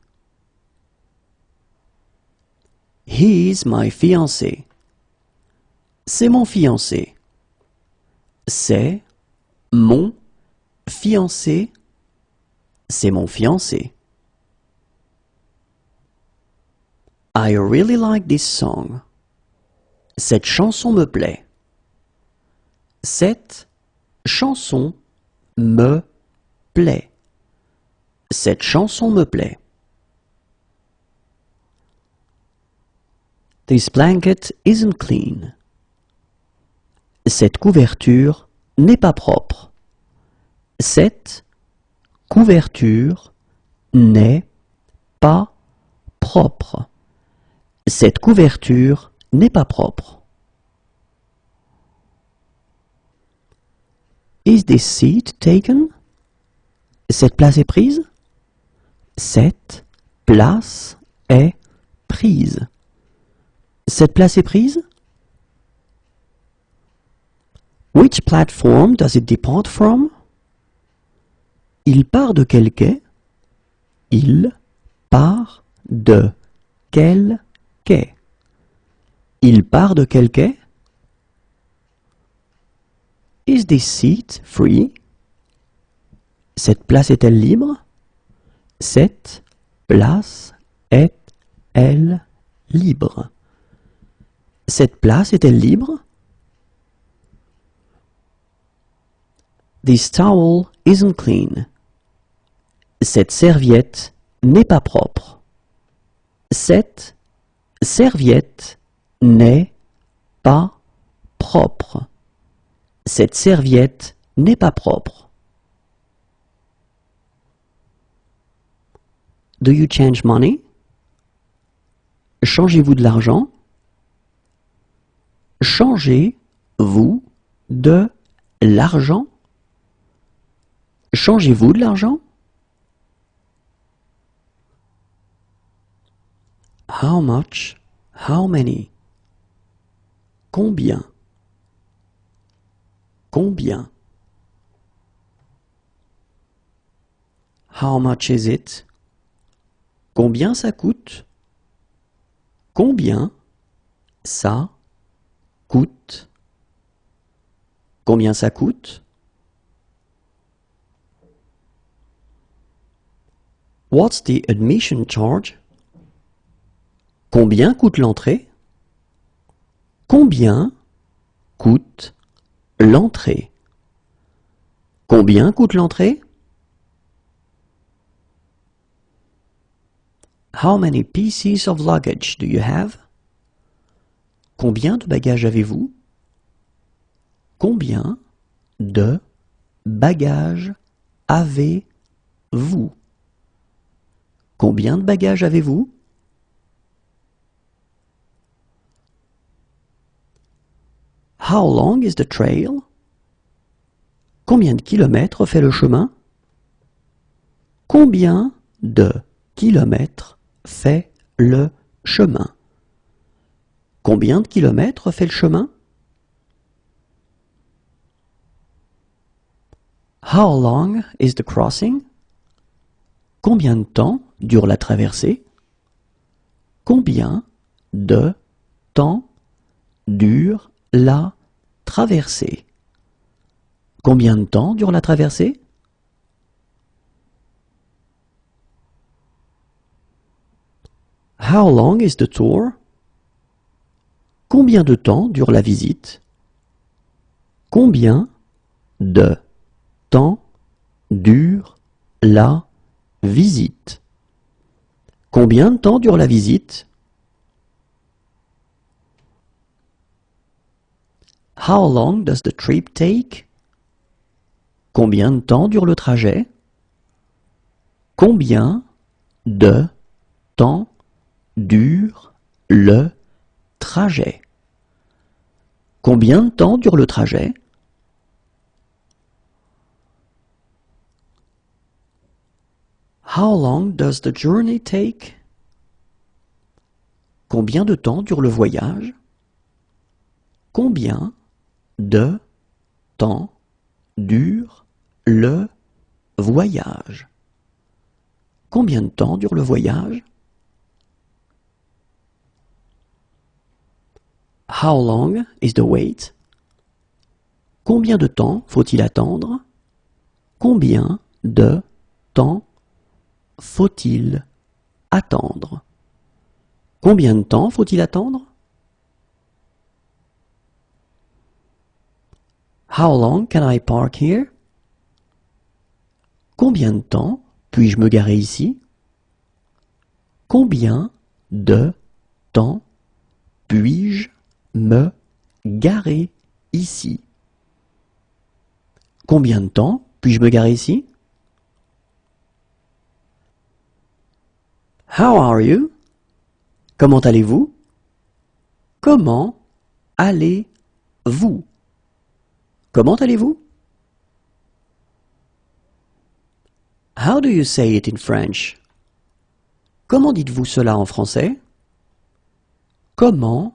A: He's my fiancé. C'est mon fiancé. C'est mon fiancé. C'est mon fiancé. I really like this song. Cette chanson me plaît. Cette chanson me plaît. Cette chanson me plaît. This blanket isn't clean. Cette couverture n'est pas propre. Cette couverture n'est pas propre. Cette couverture n'est pas propre. Is this seat taken? Cette place est prise? Cette place est prise. Cette place est prise? Which platform does it depart from? Il part de quel quai? Il part de quel quai? Il part de quel quai? Is this seat free? Cette place est-elle libre? Cette place est-elle libre? Cette place est-elle libre? This towel isn't clean. Cette serviette n'est pas propre. Cette serviette n'est pas propre. Cette serviette n'est pas propre. Do you change money? Changez-vous de l'argent? Changez-vous de l'argent? Changez-vous de l'argent? How much? How many? Combien? Combien? How much is it? Combien ça coûte? Combien ça coûte? Combien ça coûte? What's the admission charge? Combien coûte l'entrée? Combien coûte l'entrée? Combien coûte l'entrée? How many pieces of luggage do you have? Combien de bagages avez-vous? Combien de bagages avez-vous? Combien de bagages avez-vous? How long is the trail? Combien de kilomètres fait le chemin? Combien de kilomètres fait le chemin? Combien de kilomètres fait le chemin? How long is the crossing? Combien de temps dure la traversée? Combien de temps dure la traversée? Combien de temps dure la traversée? How long is the tour? Combien de temps dure la visite? Combien de temps dure la visite? Combien de temps dure la visite? How long does the trip take? Combien de temps dure le trajet? Combien de temps dure le trajet? Combien de temps dure le trajet? How long does the journey take? Combien de temps dure le voyage? Combien de temps dure le voyage? Combien de temps dure le voyage? How long is the wait? Combien de temps faut-il attendre? Combien de temps faut-il attendre? Combien de temps faut-il attendre? How long can I park here? Combien de temps puis-je me garer ici? Combien de temps puis-je me garer ici? Combien de temps puis-je me garer ici? How are you? Comment allez-vous? Comment allez-vous? Comment allez-vous? How do you say it in French? Comment dites-vous cela en français? Comment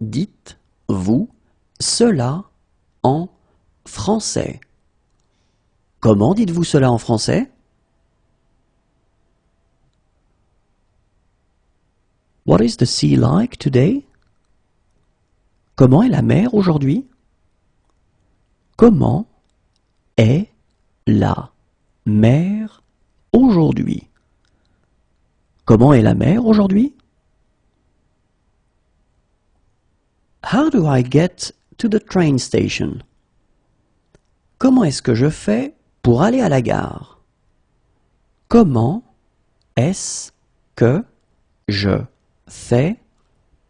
A: dites-vous cela en français? Comment dites-vous cela en français? What is the sea like today? Comment est la mer aujourd'hui? Comment est la mer aujourd'hui? Comment est la mer aujourd'hui? How do I get to the train station? Comment est-ce que je fais pour aller à la gare? Comment est-ce que je fais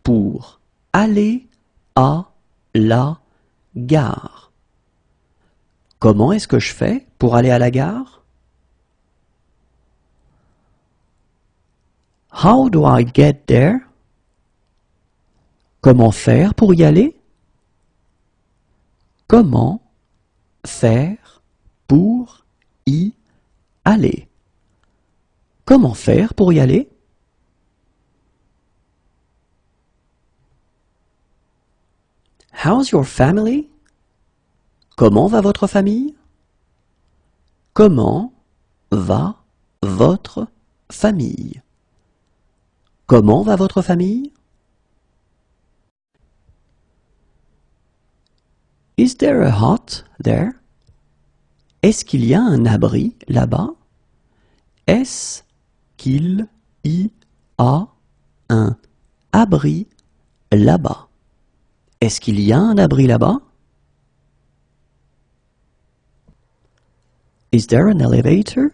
A: pour aller à la gare? Comment est-ce que je fais pour aller à la gare? How do I get there? Comment faire pour y aller? Comment faire pour y aller? Comment faire pour y aller? How's your family? Comment va votre famille? Comment va votre famille? Comment va votre famille? Is there a hut there? Est-ce qu'il y a un abri là-bas? Est-ce qu'il y a un abri là-bas? Est-ce qu'il y a un abri là-bas? Is there an elevator?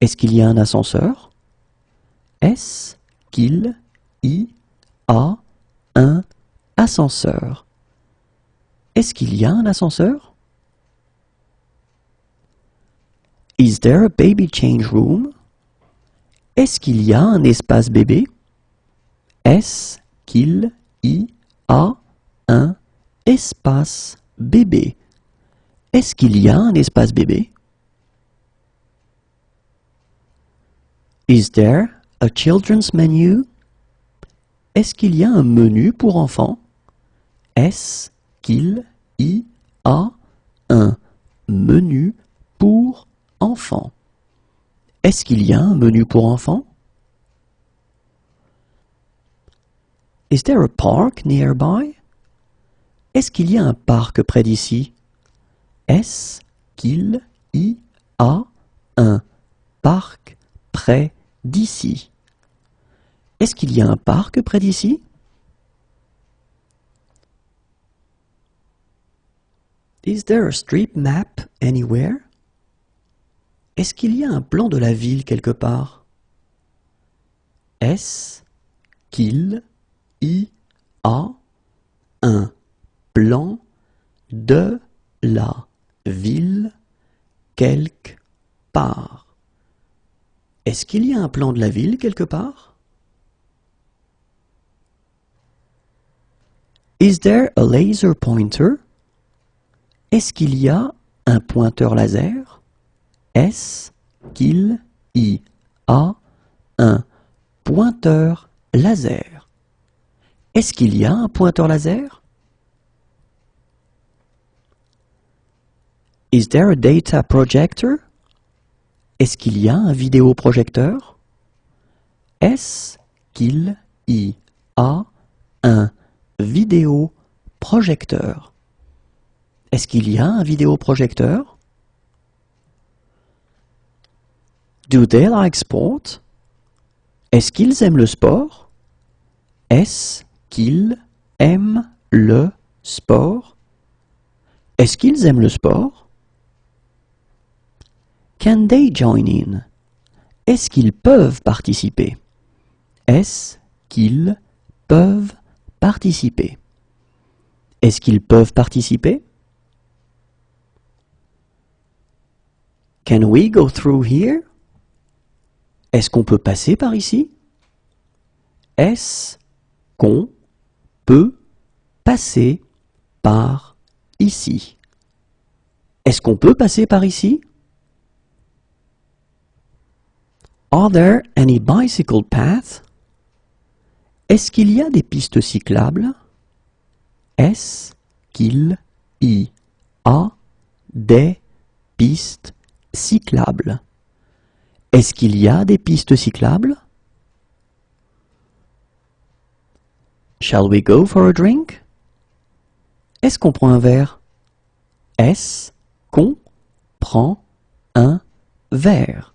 A: Est-ce qu'il y a un ascenseur? Est-ce qu'il y a un ascenseur? Est-ce qu'il y a un ascenseur? Is there a baby change room? Est-ce qu'il y a un espace bébé? Est-ce qu'il y a un espace bébé? Est-ce qu'il y a un espace bébé? Is there a children's menu? Est-ce qu'il y a un menu pour enfants? Est-ce qu'il y a un menu pour enfants? Est-ce qu'il y a un menu pour enfants? Is there a park nearby? Est-ce qu'il y a un parc près d'ici? Est-ce qu'il y a un parc près d'ici? Est-ce qu'il y a un parc près d'ici? Is there a street map anywhere? Est-ce qu'il y a un plan de la ville quelque part? Est-ce qu'il y a un plan de la ville quelque part? Est-ce qu'il y a un plan de la ville quelque part? Is there a laser pointer? Est-ce qu'il y a un pointeur laser? Est-ce qu'il y a un pointeur laser? Est-ce qu'il y a un pointeur laser? Is there a data projector? Est-ce qu'il y a un vidéoprojecteur? Est-ce qu'il y a un vidéoprojecteur? Est-ce qu'il y a un vidéoprojecteur? Do they like sport? Est-ce qu'ils aiment le sport? Est-ce qu'ils aiment le sport? Est-ce qu'ils aiment le sport? Can they join in? Est-ce qu'ils peuvent participer? Est-ce qu'ils peuvent participer? Est-ce qu'ils peuvent participer? Can we go through here? Est-ce qu'on peut passer par ici? Est-ce qu'on peut passer par ici? Est-ce qu'on peut passer par ici? Are there any bicycle paths? Est-ce qu'il y a des pistes cyclables? Est-ce qu'il y a des pistes cyclables? Est-ce qu'il y a des pistes cyclables? Shall we go for a drink? Est-ce qu'on prend un verre? Est-ce qu'on prend un verre?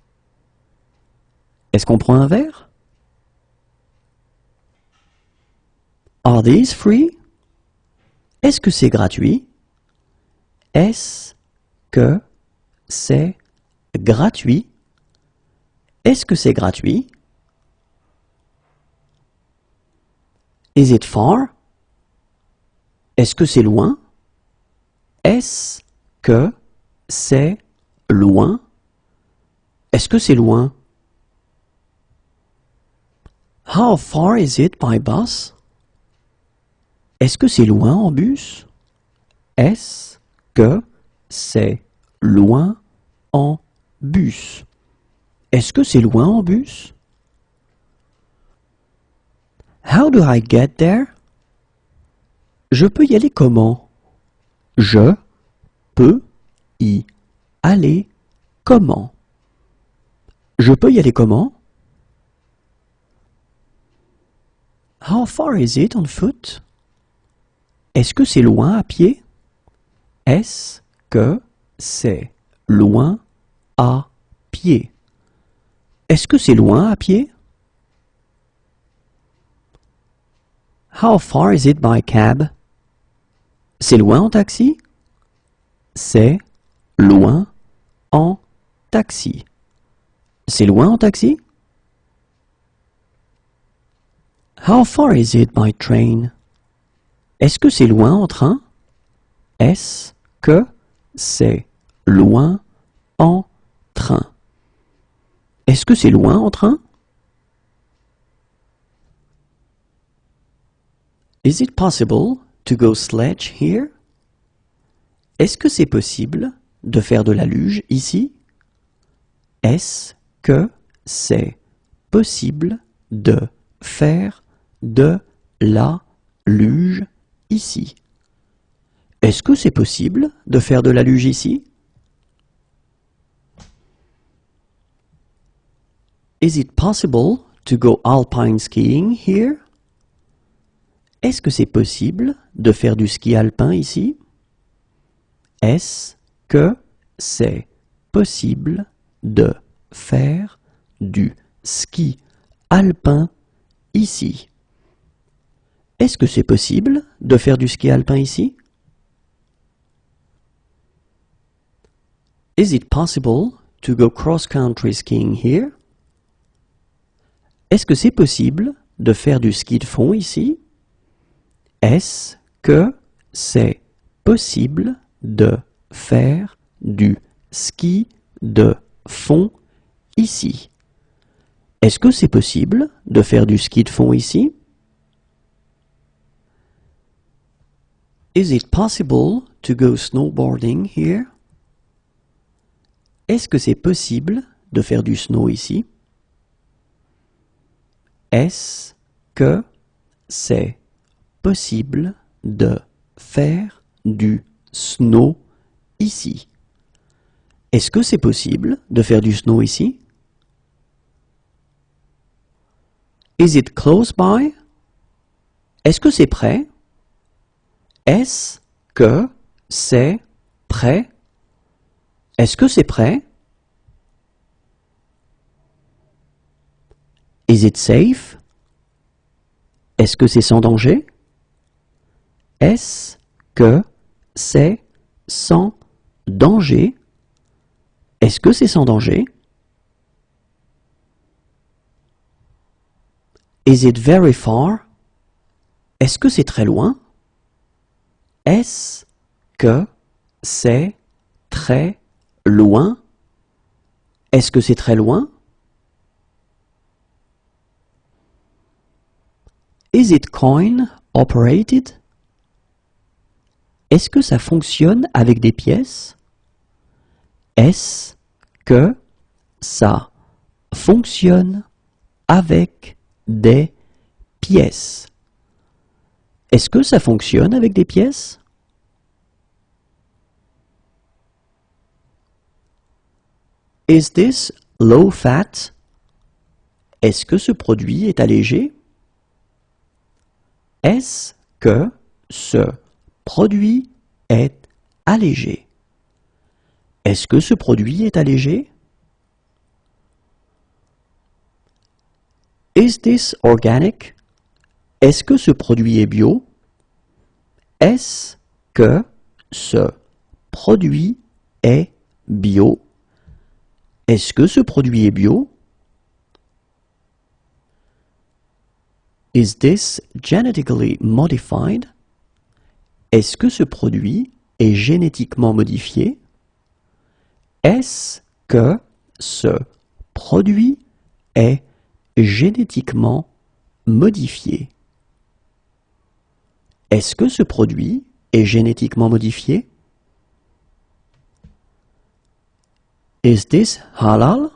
A: Est-ce qu'on prend un verre? Are these free? Est-ce que c'est gratuit? Est-ce que c'est gratuit? Est-ce que c'est gratuit? Is it far? Est-ce que c'est loin? Est-ce que c'est loin? Est-ce que c'est loin? How far is it by bus? Est-ce que c'est loin en bus? Est-ce que c'est loin en bus? Est-ce que c'est loin en bus? How do I get there? Je peux y aller comment? Je peux y aller comment? Je peux y aller comment? How far is it on foot? Est-ce que c'est loin à pied? Est-ce que c'est loin à pied? Est-ce que c'est loin à pied? How far is it by cab? C'est loin en taxi? C'est loin en taxi. C'est loin en taxi? How far is it by train? Est-ce que c'est loin en train? Est-ce que c'est loin en train? Est-ce que c'est loin en train? Is it possible to go sledge here? Est-ce que c'est possible de faire de la luge ici? Est-ce que c'est possible de faire de la luge ici? Est-ce que c'est possible de faire de la luge ici? Is it possible to go alpine skiing here? Est-ce que c'est possible de faire du ski alpin ici? Est-ce que c'est possible de faire du ski alpin ici? Est-ce que c'est possible de faire du ski alpin ici? Is it possible to go cross-country skiing here? Est-ce que c'est possible de faire du ski de fond ici? Est-ce que c'est possible de faire du ski de fond ici? Est-ce que c'est possible de faire du ski de fond ici? Is it possible to go snowboarding here? Est-ce que c'est possible de faire du snow ici? Est-ce que c'est possible de faire du snow ici? Est-ce que c'est possible de faire du snow ici? Is it close by? Est-ce que c'est prêt? Est-ce que c'est prêt? Est-ce que c'est prêt? Is it safe? Est-ce que c'est sans danger? Est-ce que c'est sans danger? Est-ce que c'est sans danger? Is it very far? Est-ce que c'est très loin? Est-ce que c'est très loin? Est-ce que c'est très loin? Is it coin operated? Est-ce que ça fonctionne avec des pièces? Est-ce que ça fonctionne avec des pièces? Est-ce que ça fonctionne avec des pièces? Is this low fat? Est-ce que ce produit est allégé? Est-ce que ce produit est allégé? Est-ce que ce produit est allégé? Is this organic? Est-ce que ce produit est bio? Est-ce que ce produit est bio? Est-ce que ce produit est bio? Is this genetically modified? Est-ce que ce produit est génétiquement modifié? Est-ce que ce produit est génétiquement modifié? Est-ce que ce produit est génétiquement modifié? Is this halal?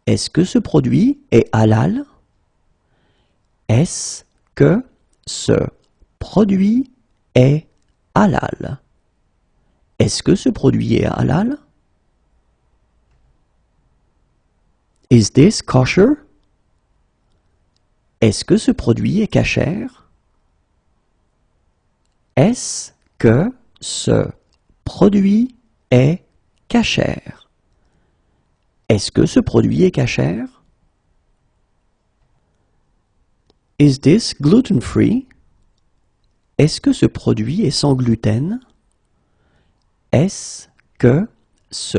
A: Est-ce que ce produit est halal? Est-ce que ce produit est halal? Est-ce que ce produit est halal? Is this kosher? Est-ce que ce produit est cachère? Est-ce que ce produit est cachère? Est-ce que ce produit est cachère? Is this gluten-free? Est-ce que ce produit est sans gluten? Est-ce que ce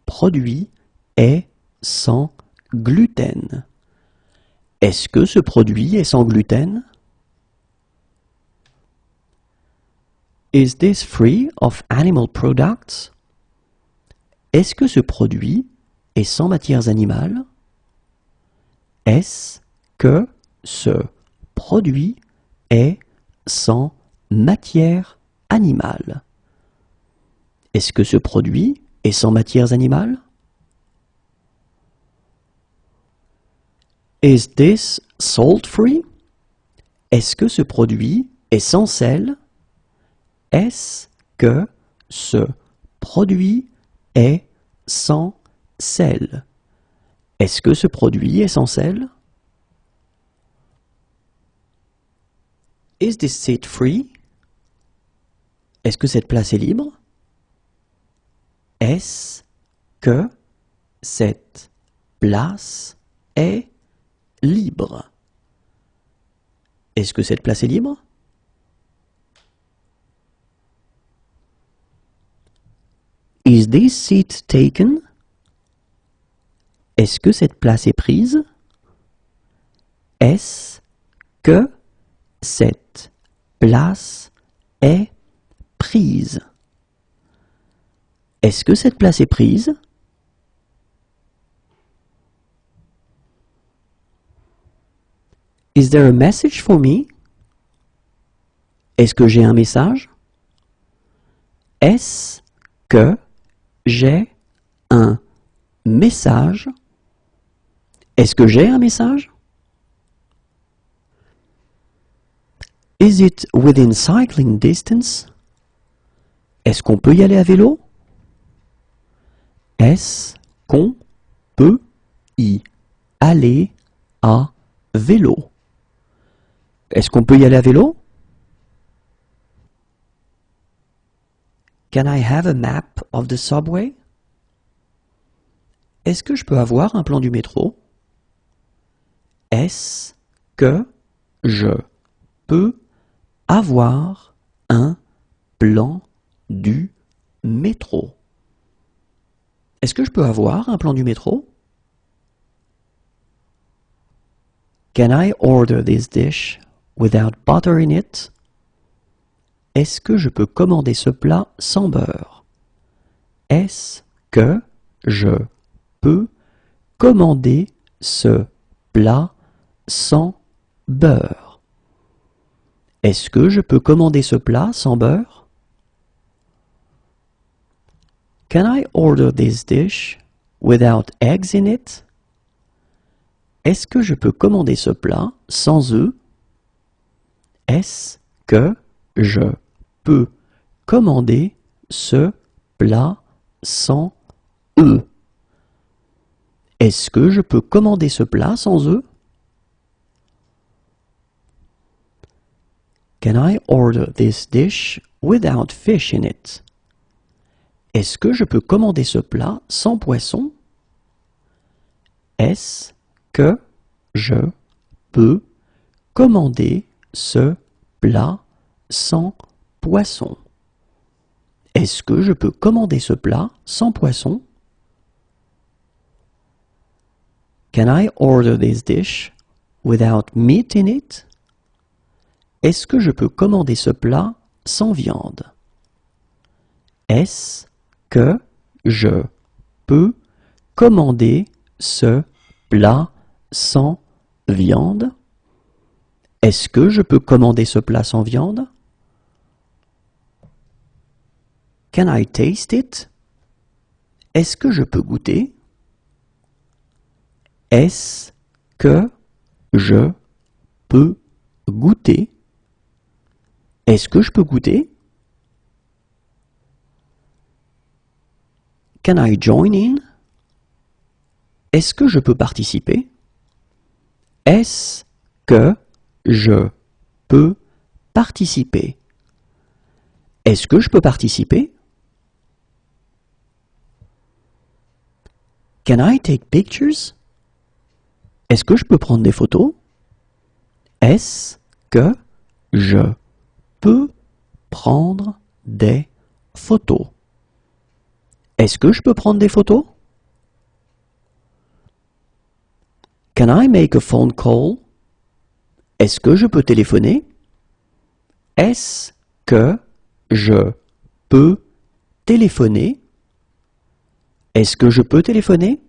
A: produit est sans gluten? Est-ce que ce produit est sans gluten? Is this free of animal products? Est-ce que ce produit est sans matières animales? Est-ce que ce produit est sans matière animale? Est-ce que ce produit est sans matières animales? Is this salt-free? Est-ce que ce produit est sans sel? Est-ce que ce produit est sans sel? Est-ce que ce produit est sans sel? Is this seat free? Est-ce que cette place est libre? Est-ce que cette place est libre? Est-ce que cette place est libre? Is this seat taken? Est-ce que cette place est prise? Est-ce que cette place est prise? Est-ce que cette place est prise? Is there a message for me? Est-ce que j'ai un message? Est-ce que j'ai un message? Est-ce que j'ai un message? Is it within cycling distance? Est-ce qu'on peut y aller à vélo? Est-ce qu'on peut y aller à vélo? Est-ce qu'on peut y aller à vélo? Can I have a map of the subway? Est-ce que je peux avoir un plan du métro? Est-ce que je peux avoir un plan du métro? Est-ce que je peux avoir un plan du métro? Can I order this dish without butter in it? Est-ce que je peux commander ce plat sans beurre? Est-ce que je peux commander ce plat sans beurre? Est-ce que je peux commander ce plat sans beurre? Can I order this dish without eggs in it? Est-ce que je peux commander ce plat sans œufs? Est-ce que je peux commander ce plat sans œufs? Est-ce que je peux commander ce plat sans œufs? Can I order this dish without fish in it? Est-ce que je peux commander ce plat sans poisson? Est-ce que je peux commander ce plat sans poisson? Est-ce que je peux commander ce plat sans poisson? Can I order this dish without meat in it? Est-ce que je peux commander ce plat sans viande? Est-ce que je peux commander ce plat sans viande? Est-ce que je peux commander ce plat sans viande? Can I taste it? Est-ce que je peux goûter? Est-ce que je peux goûter? Est-ce que je peux goûter? Can I join in? Est-ce que je peux participer? Est-ce que je peux participer? Est-ce que je peux participer? Can I take pictures? Est-ce que je peux prendre des photos? Est-ce que je peux prendre des photos? Est-ce que je peux prendre des photos? Can I make a phone call? Est-ce que je peux téléphoner? Est-ce que je peux téléphoner? Est-ce que je peux téléphoner?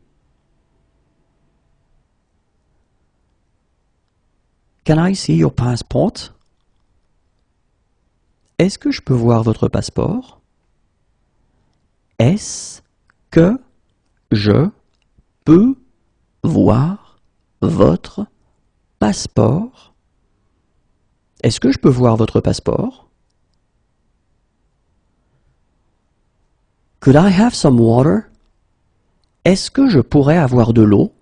A: Can I see your passport? Est-ce que je peux voir votre passeport? Est-ce que je peux voir votre passeport? Est-ce que je peux voir votre passeport? Could I have some water? Est-ce que je pourrais avoir de l'eau?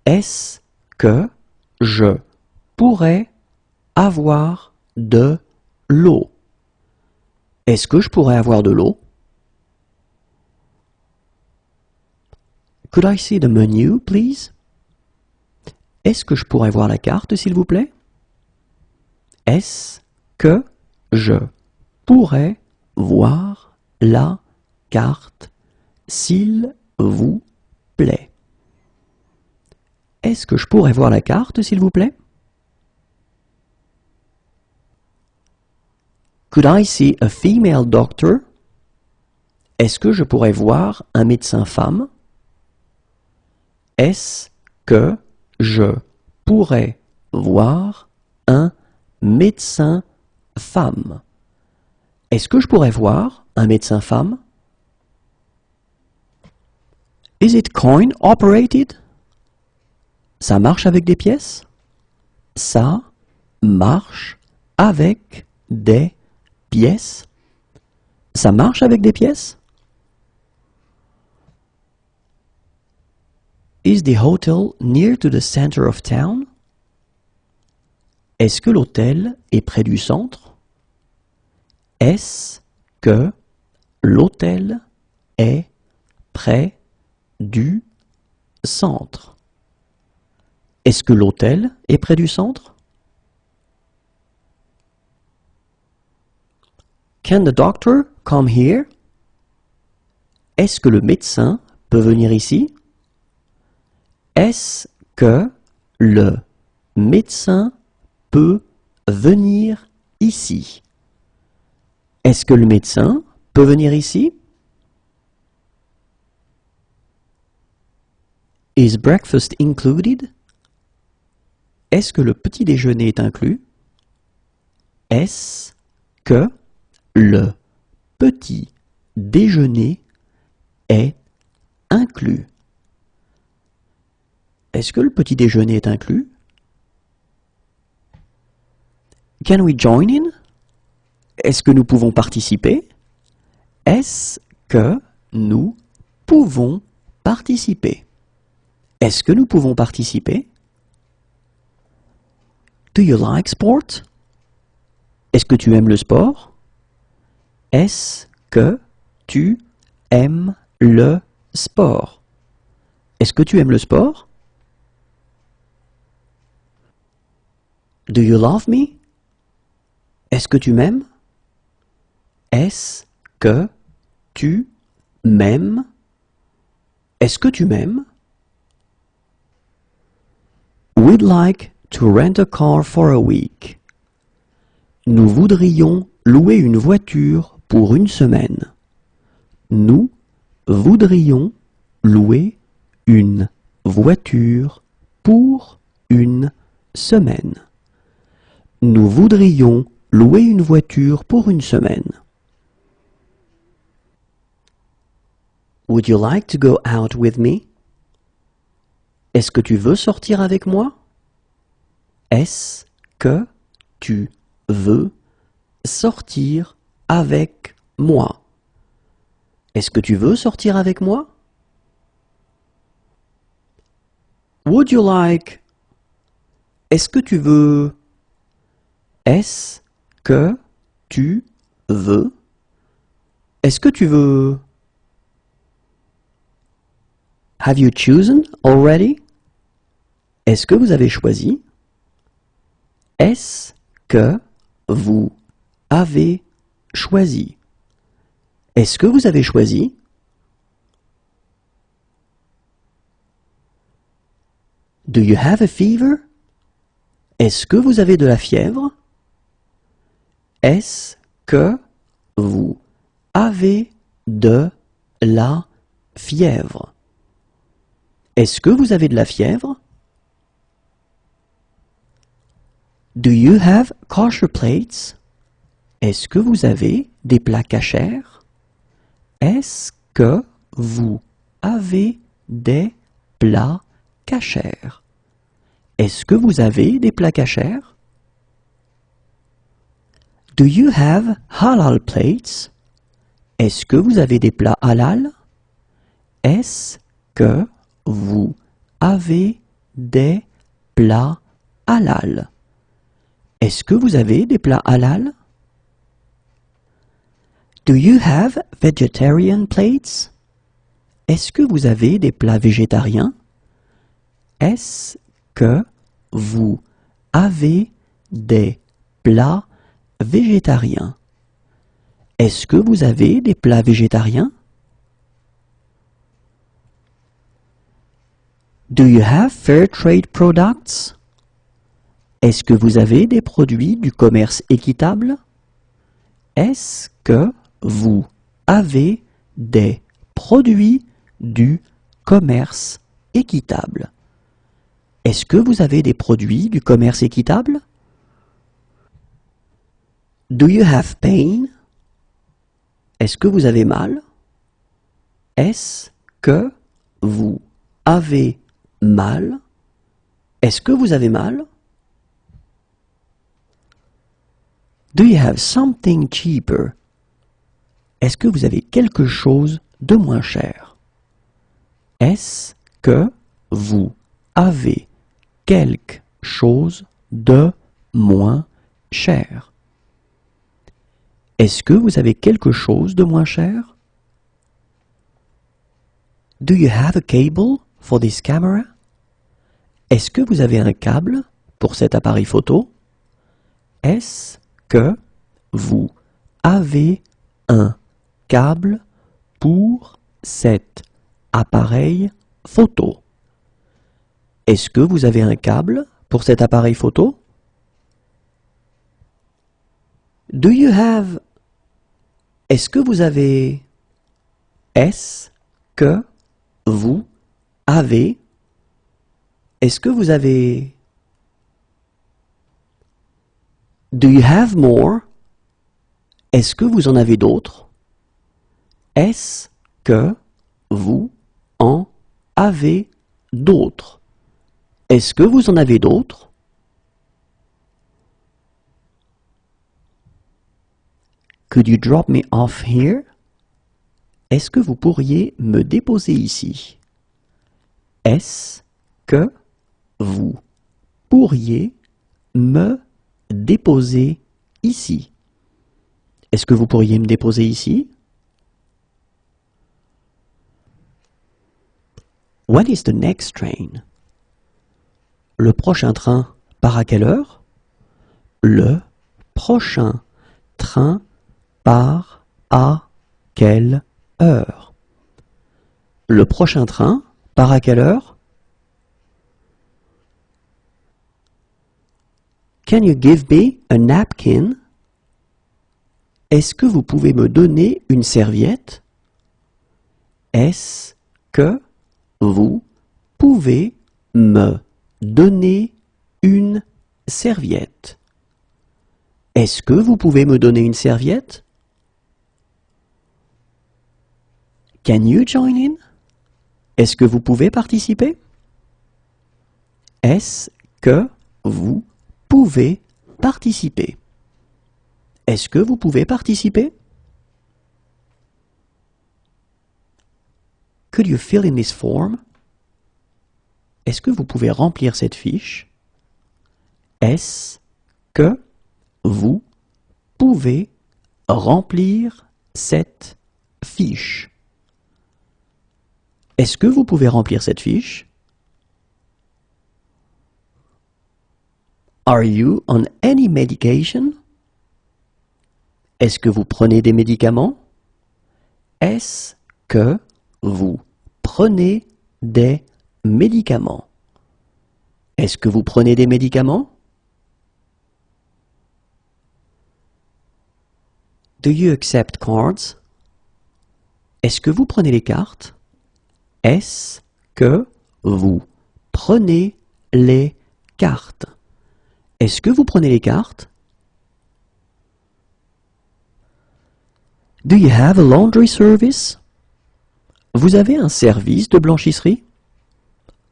A: Est-ce que je pourrais avoir de l'eau? Est-ce que je pourrais avoir de l'eau? Could I see the menu, please? Est-ce que je pourrais voir la carte, s'il vous plaît? Est-ce que je pourrais voir la carte, s'il vous plaît? Est-ce que je pourrais voir la carte, s'il vous plaît? Could I see a female doctor? Est-ce que je pourrais voir un médecin femme? Est-ce que je pourrais voir un médecin femme? Est-ce que je pourrais voir un médecin femme? Is it coin operated? Ça marche avec des pièces? Ça marche avec des pièces? Ça marche avec des pièces? Is the hotel near to the center of town? Est-ce que l'hôtel est près du centre? Est-ce que l'hôtel est près du centre? Est-ce que l'hôtel est près du centre? Can the doctor come here? Est-ce que le médecin peut venir ici? Est-ce que le médecin peut venir ici? Est-ce que le médecin peut venir ici? Is breakfast included? Est-ce que le petit déjeuner est inclus? Est-ce que le petit déjeuner est inclus? Est-ce que le petit déjeuner est inclus? Can we join in? Est-ce que nous pouvons participer? Est-ce que nous pouvons participer? Est-ce que nous pouvons participer? Do you like sport? Est-ce que tu aimes le sport? Est-ce que tu aimes le sport? Est-ce que tu aimes le sport? Do you love me? Est-ce que tu m'aimes? Est-ce que tu m'aimes? Est-ce que tu m'aimes? We'd like to rent a car for a week. Nous voudrions louer une voiture pour une semaine. Nous voudrions louer une voiture pour une semaine. Nous voudrions louer une voiture pour une semaine. Would you like to go out with me? Est-ce que tu veux sortir avec moi? Est-ce que tu veux sortir avec moi? Est-ce que tu veux sortir avec moi? Would you like? Est-ce que tu veux? Est-ce que tu veux? Est-ce que tu veux? Have you chosen already? Est-ce que vous avez choisi? Est-ce que vous avez choisi? Est-ce que vous avez choisi? Do you have a fever? Est-ce que vous avez de la fièvre? Est-ce que vous avez de la fièvre? Est-ce que vous avez de la fièvre? Do you have kosher plates? Est-ce que vous avez des plats cachers? Est-ce que vous avez des plats cachers? Est-ce que vous avez des plats cachers? Do you have halal plates? Est-ce que vous avez des plats halal? Est-ce que vous avez des plats halal? Est-ce que vous avez des plats halal? Do you have vegetarian plates? Est-ce que vous avez des plats végétariens? Est-ce que vous avez des plats végétariens? Est-ce que vous avez des plats végétariens? Do you have fair trade products? Est-ce que vous avez des produits du commerce équitable? Est-ce que vous avez des produits du commerce équitable? Est-ce que vous avez des produits du commerce équitable? Do you have pain? Est-ce que vous avez mal? Est-ce que vous avez mal? Est-ce que vous avez mal? Do you have something cheaper? Est-ce que vous avez quelque chose de moins cher? Est-ce que vous avez quelque chose de moins cher? Est-ce que vous avez quelque chose de moins cher? Do you have a cable for this camera? Est-ce que vous avez un câble pour cet appareil photo? Est-ce que vous avez un câble pour cet appareil photo? Est-ce que vous avez un câble pour cet appareil photo? Do you have? Est-ce que vous avez? Est-ce que vous avez? Est-ce que vous avez? Do you have more? Est-ce que vous en avez d'autres? Est-ce que vous en avez d'autres? Est-ce que vous en avez d'autres? Could you drop me off here? Est-ce que vous pourriez me déposer ici? Est-ce que vous pourriez me déposer ici? Est-ce que vous pourriez me déposer ici? When is the next train? Le prochain train part à quelle heure? Le prochain train part à quelle heure? Le prochain train part à quelle heure? Can you give me a napkin? Est-ce que vous pouvez me donner une serviette? Est-ce que vous pouvez me donner une serviette? Est-ce que vous pouvez me donner une serviette? Can you join in? Est-ce que vous pouvez participer? Est-ce que vous pouvez participer? Est-ce que vous pouvez participer? Could you fill in this form? Est-ce que vous pouvez remplir cette fiche? Est-ce que vous pouvez remplir cette fiche? Est-ce que vous pouvez remplir cette fiche? Are you on any medication? Est-ce que vous prenez des médicaments? Est-ce que vous prenez des médicaments? Est-ce que vous prenez des médicaments? Do you accept cards? Est-ce que vous prenez les cartes? Est-ce que vous prenez les cartes? Est-ce que vous prenez les cartes? Do you have a laundry service? Vous avez un service de blanchisserie?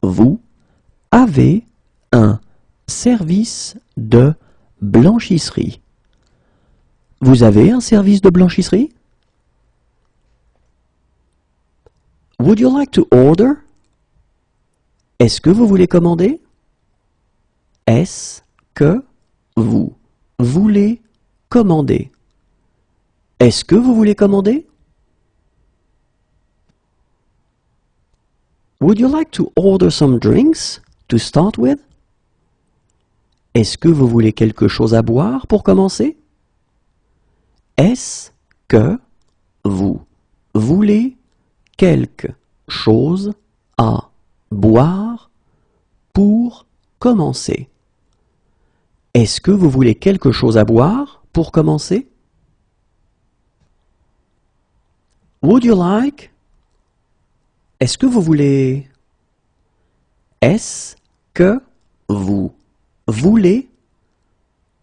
A: Vous avez un service de blanchisserie. Vous avez un service de blanchisserie? Would you like to order? Est-ce que vous voulez commander? Est-ce que vous voulez commander? Est-ce que vous voulez commander? Would you like to order some drinks to start with? Est-ce que vous voulez quelque chose à boire pour commencer? Est-ce que vous voulez quelque chose à boire pour commencer? Est-ce que vous voulez quelque chose à boire pour commencer? Would you like? Est-ce que vous voulez? Est-ce que vous voulez?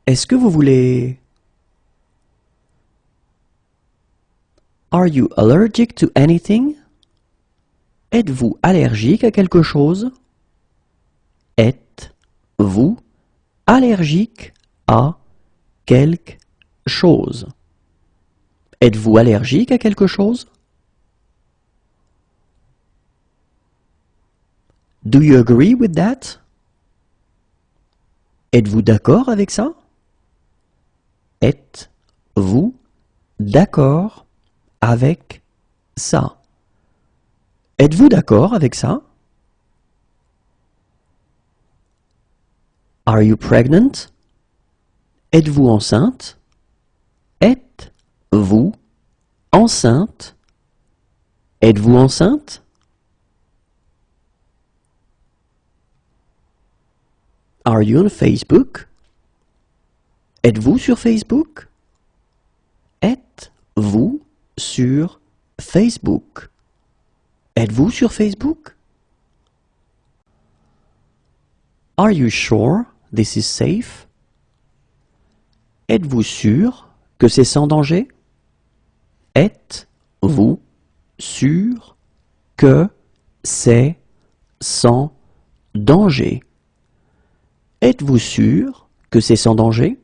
A: Est-ce que vous voulez? Are you allergic to anything? Êtes-vous allergique à quelque chose? Êtes-vous allergique à quelque chose? Êtes-vous allergique à quelque chose? Do you agree with that? Êtes-vous d'accord avec ça? Êtes-vous d'accord avec ça? Êtes-vous d'accord avec ça? Are you pregnant? Êtes-vous enceinte? Êtes-vous enceinte? Êtes-vous enceinte? Are you on Facebook? Êtes-vous sur Facebook? Êtes-vous sur Facebook? Êtes-vous sur Facebook? Are you sure this is safe? Êtes-vous sûr que c'est sans danger? Êtes-vous sûr que c'est sans danger? Êtes-vous sûr que c'est sans danger?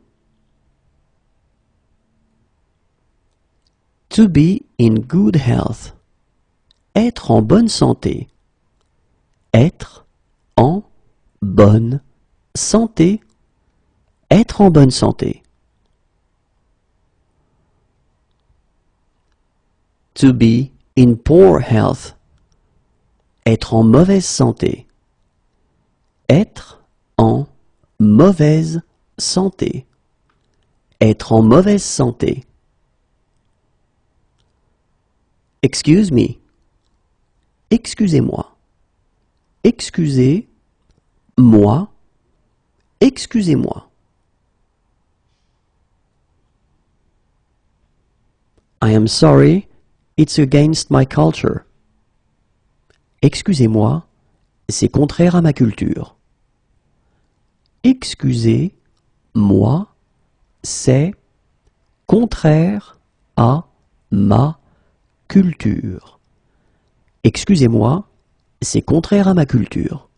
A: To be in good health. Être en bonne santé. Être en bonne santé. Être en bonne santé. To be in poor health. Être en mauvaise santé. Être en mauvaise santé. Être en mauvaise santé. Excuse me. Excusez-moi. Excusez-moi. Excusez-moi. I am sorry, it's against my culture. Excusez-moi, c'est contraire à ma culture. Excusez-moi, c'est contraire à ma culture. Excusez-moi, c'est contraire à ma culture.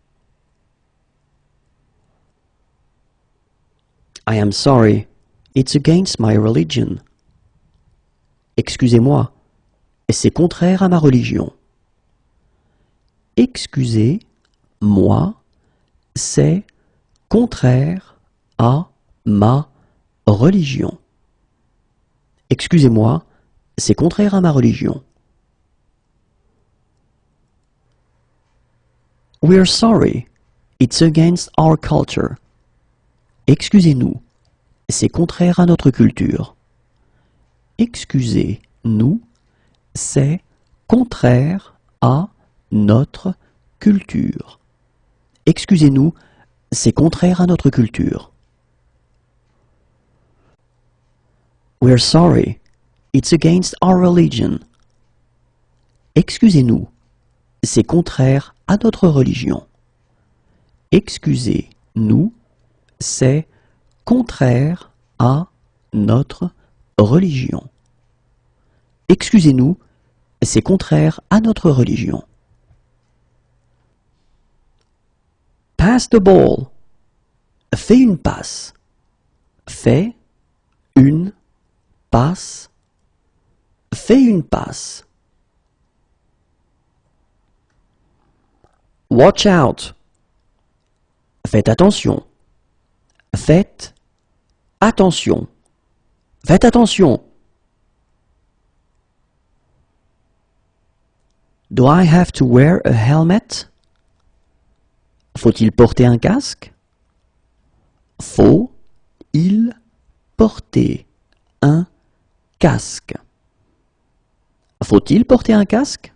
A: I am sorry, it's against my religion. Excusez-moi, c'est contraire à ma religion. Excusez-moi, c'est contraire à ma religion. Excusez-moi, c'est contraire à ma religion. We're sorry, it's against our culture. Excusez-nous, c'est contraire à notre culture. Excusez-nous, c'est contraire à notre culture. Excusez-nous, c'est contraire à notre culture. We're sorry, it's against our religion. Excusez-nous, c'est contraire à notre religion. Excusez-nous, c'est contraire à notre religion. Excusez-nous, c'est contraire à notre religion. Pass the ball. Fais une passe. Fais une passe. Fais une passe. Watch out. Faites attention. Faites attention. Faites attention. Do I have to wear a helmet? Faut-il porter un casque? Faut-il porter un casque? Faut-il porter un casque?